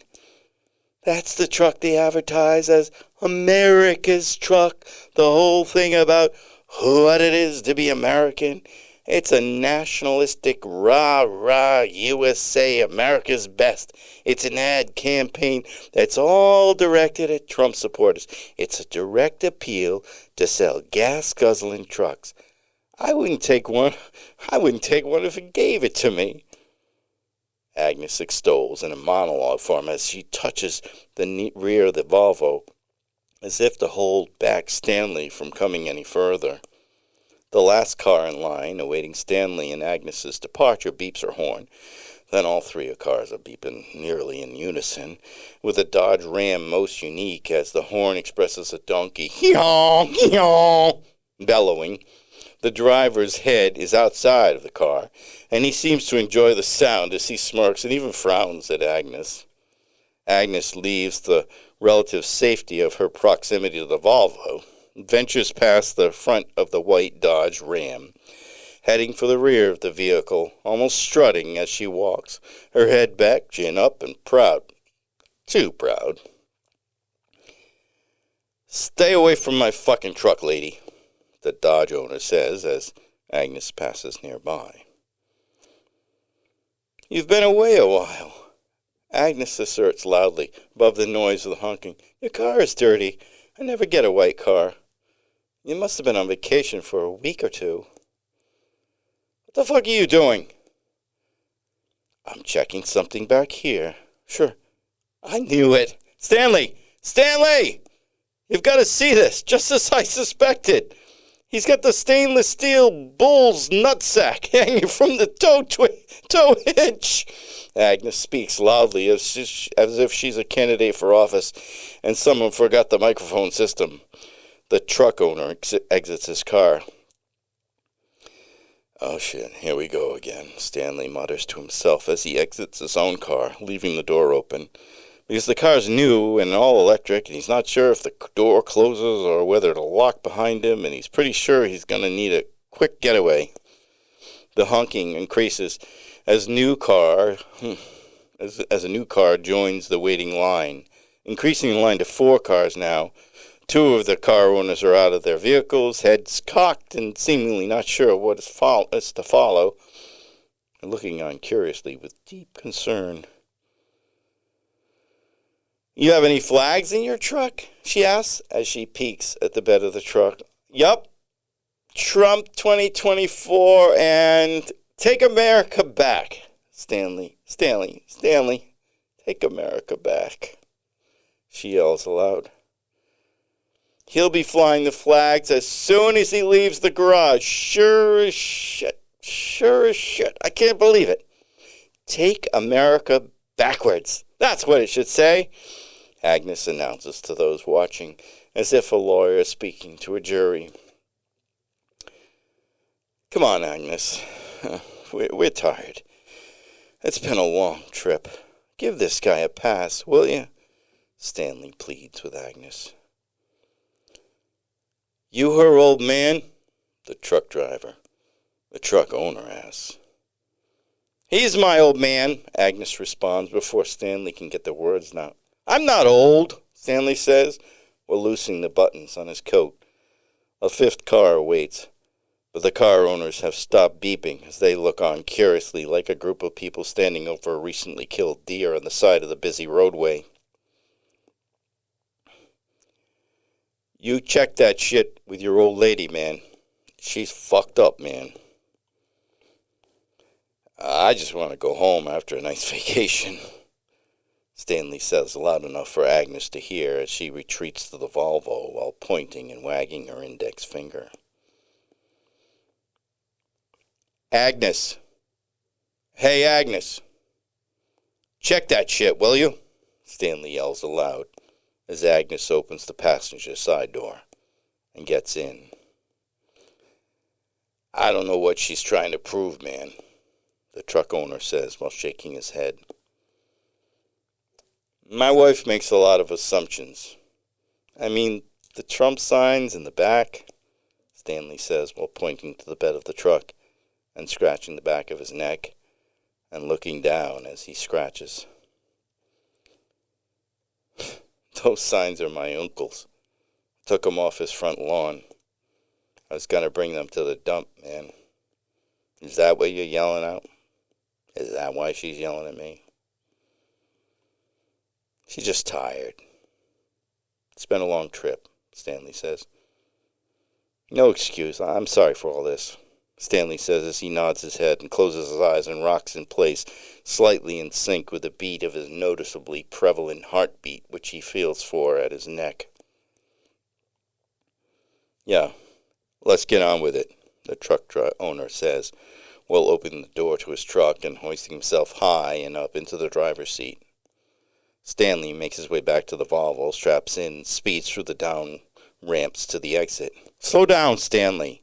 A: That's the truck they advertise as America's truck. The whole thing about what it is to be American. It's a nationalistic rah-rah USA, America's best. It's an ad campaign that's all directed at Trump supporters. It's a direct appeal to sell gas-guzzling trucks. I wouldn't take one if it gave it to me. Agnes extols in a monologue form as she touches the neat rear of the Volvo, as if to hold back Stanley from coming any further. The last car in line, awaiting Stanley and Agnes's departure, beeps her horn. Then all three cars are beeping nearly in unison, with the Dodge Ram most unique as the horn expresses a donkey hee-haw, hee-haw, bellowing. The driver's head is outside of the car, and he seems to enjoy the sound as he smirks and even frowns at Agnes. Agnes leaves the relative safety of her proximity to the Volvo, ventures past the front of the white Dodge Ram, heading for the rear of the vehicle, almost strutting as she walks, her head back, chin up, and proud. Too proud. Stay away from my fucking truck, lady, the Dodge owner says as Agnes passes nearby. You've been away a while, Agnes asserts loudly, above the noise of the honking. Your car is dirty. I never get a white car. You must have been on vacation for a week or two. What the fuck are you doing? I'm checking something back here. Sure. I knew it. Stanley! Stanley! You've got to see this, just as I suspected. He's got the stainless steel bull's nutsack hanging from the toe hitch. Agnes speaks loudly as if she's a candidate for office and someone forgot the microphone system. The truck owner exits his car. Oh shit, here we go again, Stanley mutters to himself as he exits his own car, leaving the door open. Because the car's new and all electric, and he's not sure if the door closes or whether it'll lock behind him, and he's pretty sure he's going to need a quick getaway. The honking increases as a new car joins the waiting line, increasing the line to 4 cars now. 2 of the car owners are out of their vehicles, heads cocked and seemingly not sure what is to follow, and looking on curiously with deep concern. You have any flags in your truck? She asks as she peeks at the bed of the truck. Yup. Trump 2024 and take America back. Stanley, take America back. She yells aloud. He'll be flying the flags as soon as he leaves the garage. Sure as shit. I can't believe it. Take America backwards. That's what it should say. Agnes announces to those watching, as if a lawyer speaking to a jury. Come on, Agnes. We're tired. It's been a long trip. Give this guy a pass, will you? Stanley pleads with Agnes. You her old man? The truck owner asks. He's my old man, Agnes responds before Stanley can get the words out. I'm not old, Stanley says, while loosening the buttons on his coat. A 5th car awaits, but the car owners have stopped beeping as they look on curiously like a group of people standing over a recently killed deer on the side of the busy roadway. You check that shit with your old lady, man. She's fucked up, man. I just want to go home after a nice vacation, Stanley says loud enough for Agnes to hear as she retreats to the Volvo while pointing and wagging her index finger. Agnes. Hey, Agnes. Check that shit, will you? Stanley yells aloud. as Agnes opens the passenger side door and gets in. I don't know what she's trying to prove, man, the truck owner says while shaking his head. My wife makes a lot of assumptions. I mean, the Trump signs in the back, Stanley says while pointing to the bed of the truck and scratching the back of his neck and looking down as he scratches. Those signs are my uncle's. Took them off his front lawn. I was going to bring them to the dump, man. Is that what you're yelling out? Is that why she's yelling at me? She's just tired. It's been a long trip, Stanley says. No excuse. I'm sorry for all this, Stanley says as he nods his head and closes his eyes and rocks in place, slightly in sync with the beat of his noticeably prevalent heartbeat, which he feels for at his neck. Yeah, let's get on with it, the truck owner says, while opening the door to his truck and hoisting himself high and up into the driver's seat. Stanley makes his way back to the Volvo, straps in, and speeds through the down ramps to the exit. Slow down, Stanley,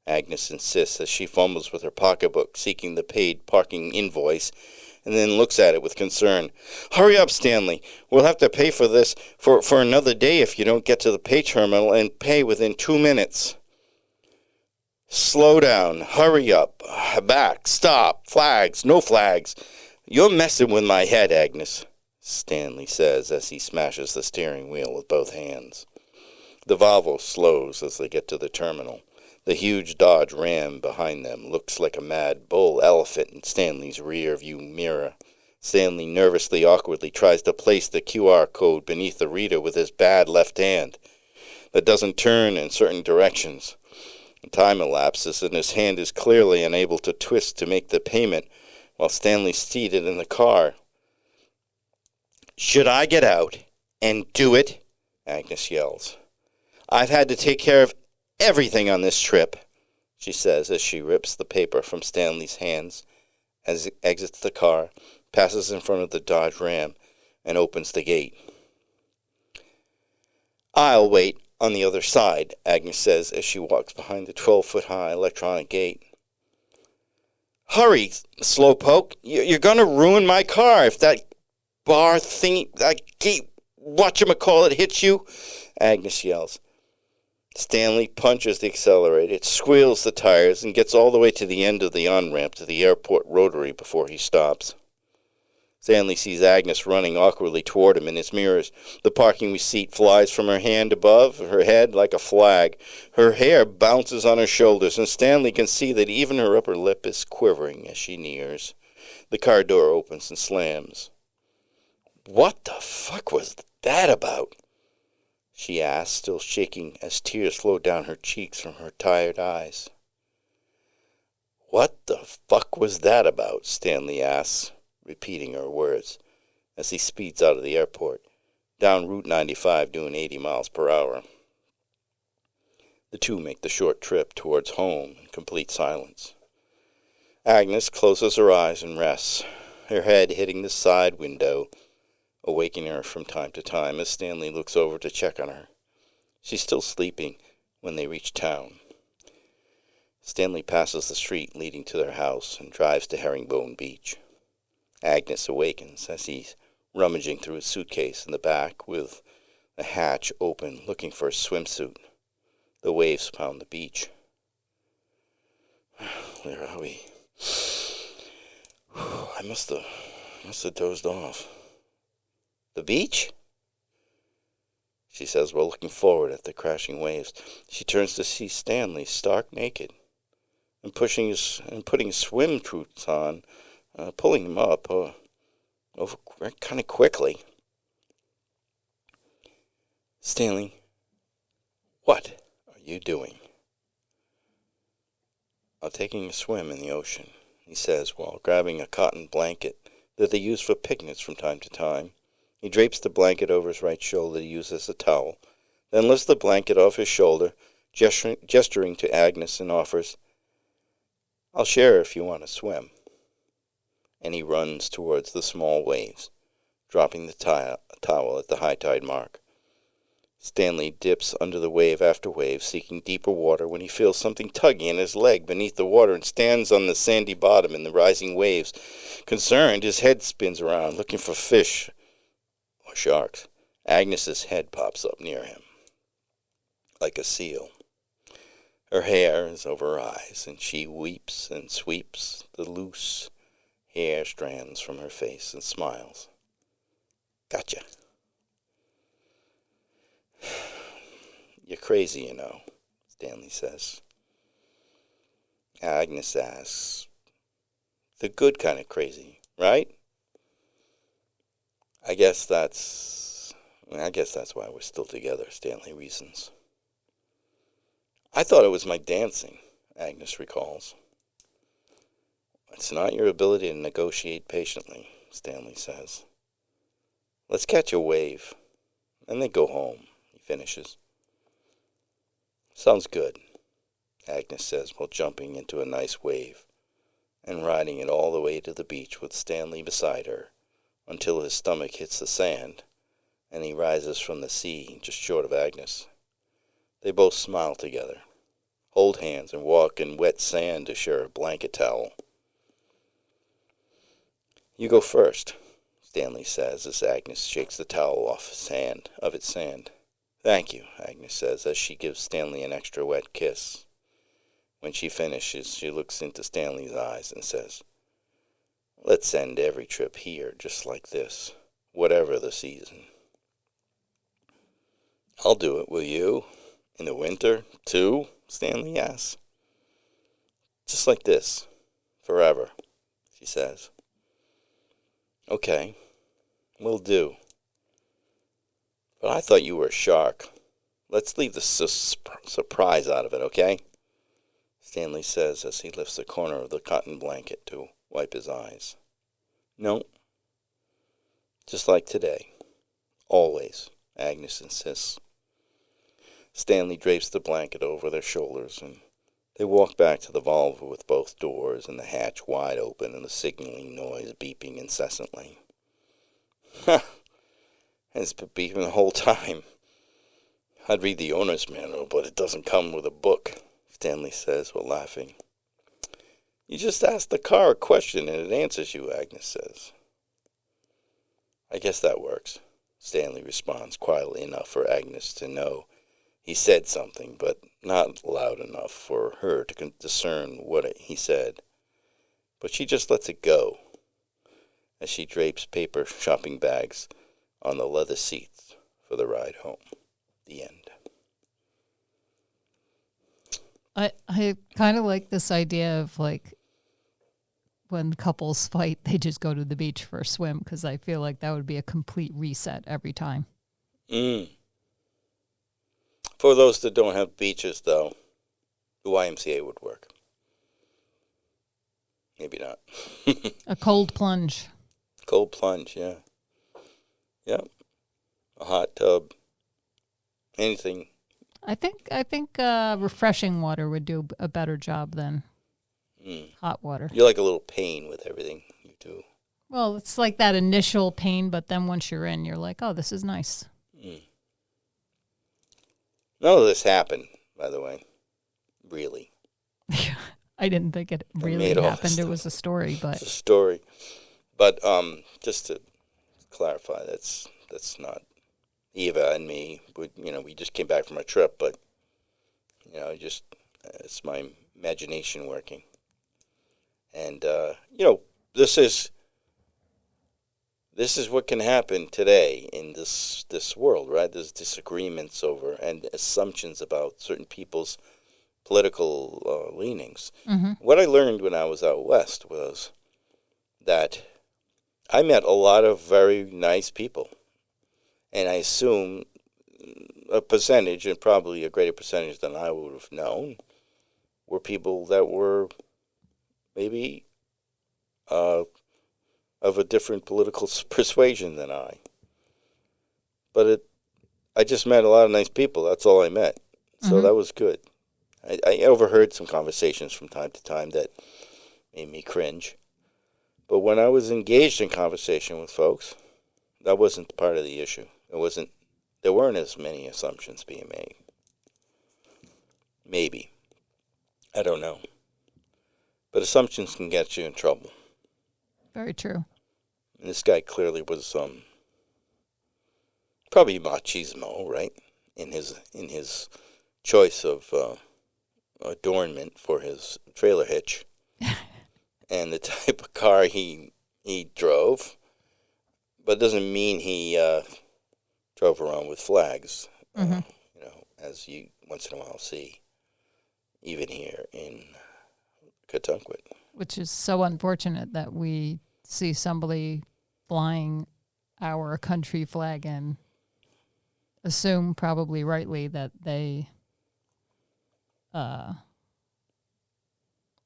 A: Agnes insists as she fumbles with her pocketbook, seeking the paid parking invoice, and then looks at it with concern. Hurry up, Stanley. We'll have to pay for this for another day if you don't get to the pay terminal and pay within 2 minutes. Slow down. Hurry up. Back. Stop. Flags. No flags. You're messing with my head, Agnes, Stanley says as he smashes the steering wheel with both hands. The Volvo slows as they get to the terminal. The huge Dodge Ram behind them looks like a mad bull elephant in Stanley's rear-view mirror. Stanley nervously, awkwardly tries to place the QR code beneath the reader with his bad left hand that doesn't turn in certain directions. Time elapses, and his hand is clearly unable to twist to make the payment while Stanley's seated in the car. Should I get out and do it? Agnes yells. I've had to take care of everything on this trip, she says as she rips the paper from Stanley's hands, as it exits the car, passes in front of the Dodge Ram, and opens the gate. I'll wait on the other side, Agnes says as she walks behind the 12-foot-high electronic gate. Hurry, slowpoke. You're going to ruin my car if that bar thingy, that gate, whatchamacallit, hits you, Agnes yells. Stanley punches the accelerator, squeals the tires, and gets all the way to the end of the on-ramp to the airport rotary before he stops. Stanley sees Agnes running awkwardly toward him in his mirrors. The parking seat flies from her hand above her head like a flag. Her hair bounces on her shoulders, and Stanley can see that even her upper lip is quivering as she nears. The car door opens and slams. What the fuck was that about? She asked, still shaking as tears flowed down her cheeks from her tired eyes. What the fuck was that about? Stanley asks, repeating her words, as he speeds out of the airport, down Route 95 doing 80 miles per hour. The two make the short trip towards home in complete silence. Agnes closes her eyes and rests, her head hitting the side window, awakening her from time to time as Stanley looks over to check on her. She's still sleeping when they reach town. Stanley passes the street leading to their house and drives to Herringbone Beach. Agnes awakens as he's rummaging through his suitcase in the back with the hatch open, looking for a swimsuit. The waves pound the beach. Where are we? I must have dozed off. The beach? She says while looking forward at the crashing waves. She turns to see Stanley stark naked and putting his swim trunks on, pulling him up over kind of quickly. Stanley, what are you doing? I'm taking a swim in the ocean, he says while grabbing a cotton blanket that they use for picnics from time to time. He drapes the blanket over his right shoulder to use as a towel, then lifts the blanket off his shoulder, gesturing to Agnes and offers, I'll share if you want to swim. And he runs towards the small waves, dropping the towel at the high tide mark. Stanley dips under the wave after wave, seeking deeper water when he feels something tugging at his leg beneath the water and stands on the sandy bottom in the rising waves. Concerned, his head spins around, looking for fish or sharks. Agnes's head pops up near him, like a seal. Her hair is over her eyes, and she weeps and sweeps the loose hair strands from her face and smiles. Gotcha. You're crazy, you know, Stanley says. Agnes asks, the good kind of crazy, right? I guess that's why we're still together, Stanley reasons. I thought it was my dancing, Agnes recalls. It's not your ability to negotiate patiently, Stanley says. Let's catch a wave, and then go home, he finishes. Sounds good, Agnes says while jumping into a nice wave and riding it all the way to the beach with Stanley beside her until his stomach hits the sand and he rises from the sea just short of Agnes. They both smile together, hold hands, and walk in wet sand to share a blanket towel. You go first, Stanley says as Agnes shakes the towel off its sand. Thank you, Agnes says as she gives Stanley an extra wet kiss. When she finishes, she looks into Stanley's eyes and says, let's end every trip here just like this, whatever the season. I'll do it, will you? In the winter, too? Stanley asks. Just like this, forever, she says. Okay, will do. But I thought you were a shark. Let's leave the surprise out of it, okay? Stanley says as he lifts the corner of the cotton blanket to wipe his eyes. No. Just like today. Always, Agnes insists. Stanley drapes the blanket over their shoulders, and they walk back to the Volvo with both doors and the hatch wide open and the signaling noise beeping incessantly. Ha! It's been beeping the whole time. I'd read the owner's manual, but it doesn't come with a book, Stanley says while laughing. You just ask the car a question and it answers you, Agnes says. I guess that works, Stanley responds quietly enough for Agnes to know he said something, but not loud enough for her to discern what he said. But she just lets it go as she drapes paper shopping bags on the leather seats for the ride home. The end.
B: I kind of like this idea of like when couples fight, they just go to the beach for a swim, because I feel like that would be a complete reset every time.
A: For those that don't have beaches, though, the YMCA would work. Maybe not.
B: A cold plunge.
A: Cold plunge, yeah. Yep. A hot tub. Anything.
B: I think refreshing water would do a better job than hot water.
A: You like a little pain with everything you do.
B: Well, it's like that initial pain, but then once you're in, you're like, oh, this is nice.
A: None of this happened, by the way. Really.
B: I didn't think it really happened. It was a story, but
A: it's a story. But just to clarify, that's not Eva and me. We just came back from a trip, but it's my imagination working. And this is what can happen today in this world, right? There's disagreements over and assumptions about certain people's political leanings.
B: Mm-hmm.
A: What I learned when I was out west was that I met a lot of very nice people, and I assume a percentage, and probably a greater percentage than I would have known, were people that were maybe of a different political persuasion than I. But I just met a lot of nice people. That's all I met. So that was good. I overheard some conversations from time to time that made me cringe. But when I was engaged in conversation with folks, that wasn't part of the issue. It wasn't there weren't as many assumptions being made. Maybe. I don't know. But assumptions can get you in trouble.
B: Very true.
A: And this guy clearly was probably machismo, right? In his choice of adornment for his trailer hitch, and the type of car he drove. But it doesn't mean he drove around with flags. As you once in a while see, even here in Cotunkit.
B: Which is so unfortunate that we see somebody flying our country flag and assume, probably rightly, that they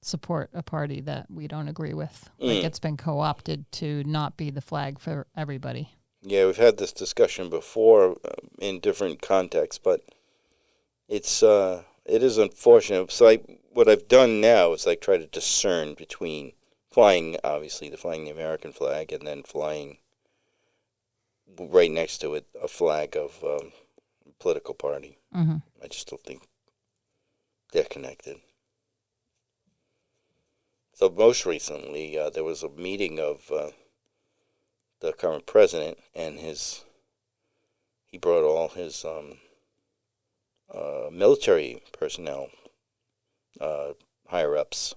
B: support a party that we don't agree with. Like it's been co-opted to not be the flag for everybody.
A: Yeah, we've had this discussion before in different contexts, but it is unfortunate. So what I've done now is try to discern between flying the American flag and then flying right next to it a flag of a political party.
B: Mm-hmm.
A: I just don't think they're connected. So most recently, there was a meeting of the current president and he brought all his military personnel, higher-ups,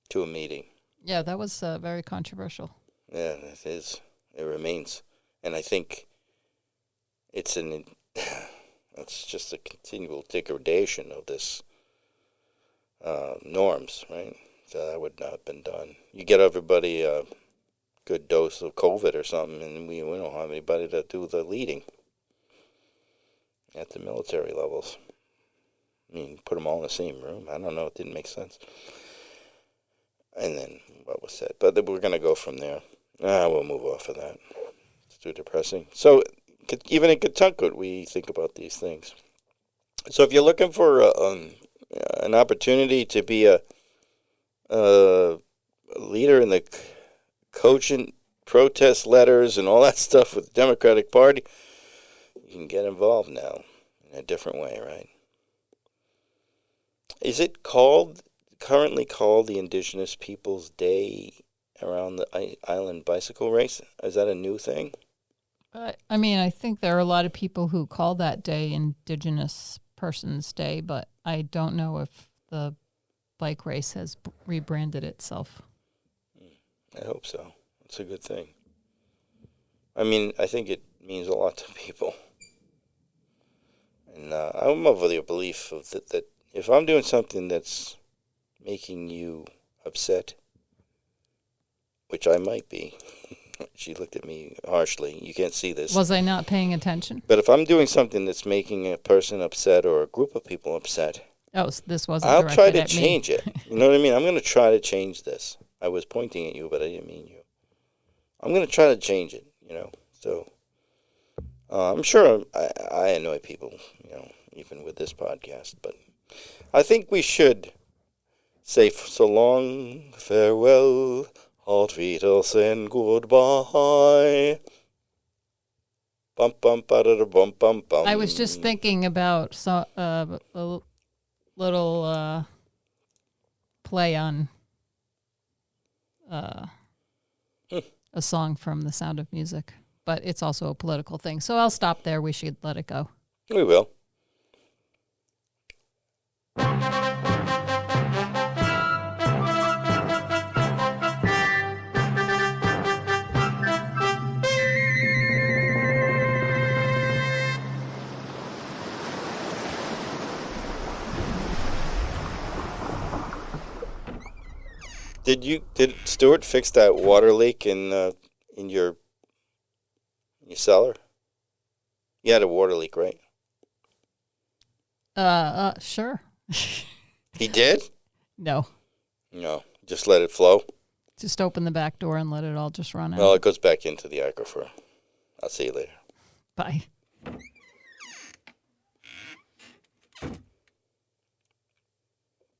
A: to a meeting.
B: Yeah, that was very controversial.
A: Yeah, it is. It remains. And I think it's just a continual degradation of this norms, right? So that would not have been done. You get everybody a good dose of COVID or something, and we don't have anybody to do the leading at the military levels. I mean, put them all in the same room. I don't know. It didn't make sense. And then what was said. But we're going to go from there. We'll move off of that. It's too depressing. So even in Cotunkit, we think about these things. So if you're looking for an opportunity to be a leader in the cogent protest letters and all that stuff with the Democratic Party, you can get involved now in a different way, right? Is it currently called the Indigenous Peoples Day around the island bicycle race? Is that a new thing?
B: I mean, I think there are a lot of people who call that day Indigenous Persons Day, but I don't know if the bike race has rebranded itself.
A: I hope so. It's a good thing. I mean, I think it means a lot to people. And I'm of the belief of that if I'm doing something that's making you upset, which I might be. She looked at me harshly. You can't see this.
B: Was I not paying attention?
A: But if I'm doing something that's making a person upset or a group of people upset,
B: this wasn't
A: I'll try
B: directed
A: to
B: at
A: change
B: me.
A: it. You know what I mean? I'm going to try to change this. I was pointing at you, but I didn't mean you. I'm going to try to change it, So I'm sure I annoy people, even with this podcast. But I think we should say so long, farewell, auf Wiedersehen, goodbye. Bum, bum, ba-da-da, bum, bum, bum.
B: I was just thinking about a little play on a song from The Sound of Music, but it's also a political thing. So I'll stop there. We should let it go.
A: We will. Did Stuart fix that water leak in your cellar? You had a water leak, right?
B: Sure.
A: He did?
B: No.
A: No, just let it flow.
B: Just open the back door and let it all just run out.
A: Well, it goes back into the aquifer. I'll see you later.
B: Bye.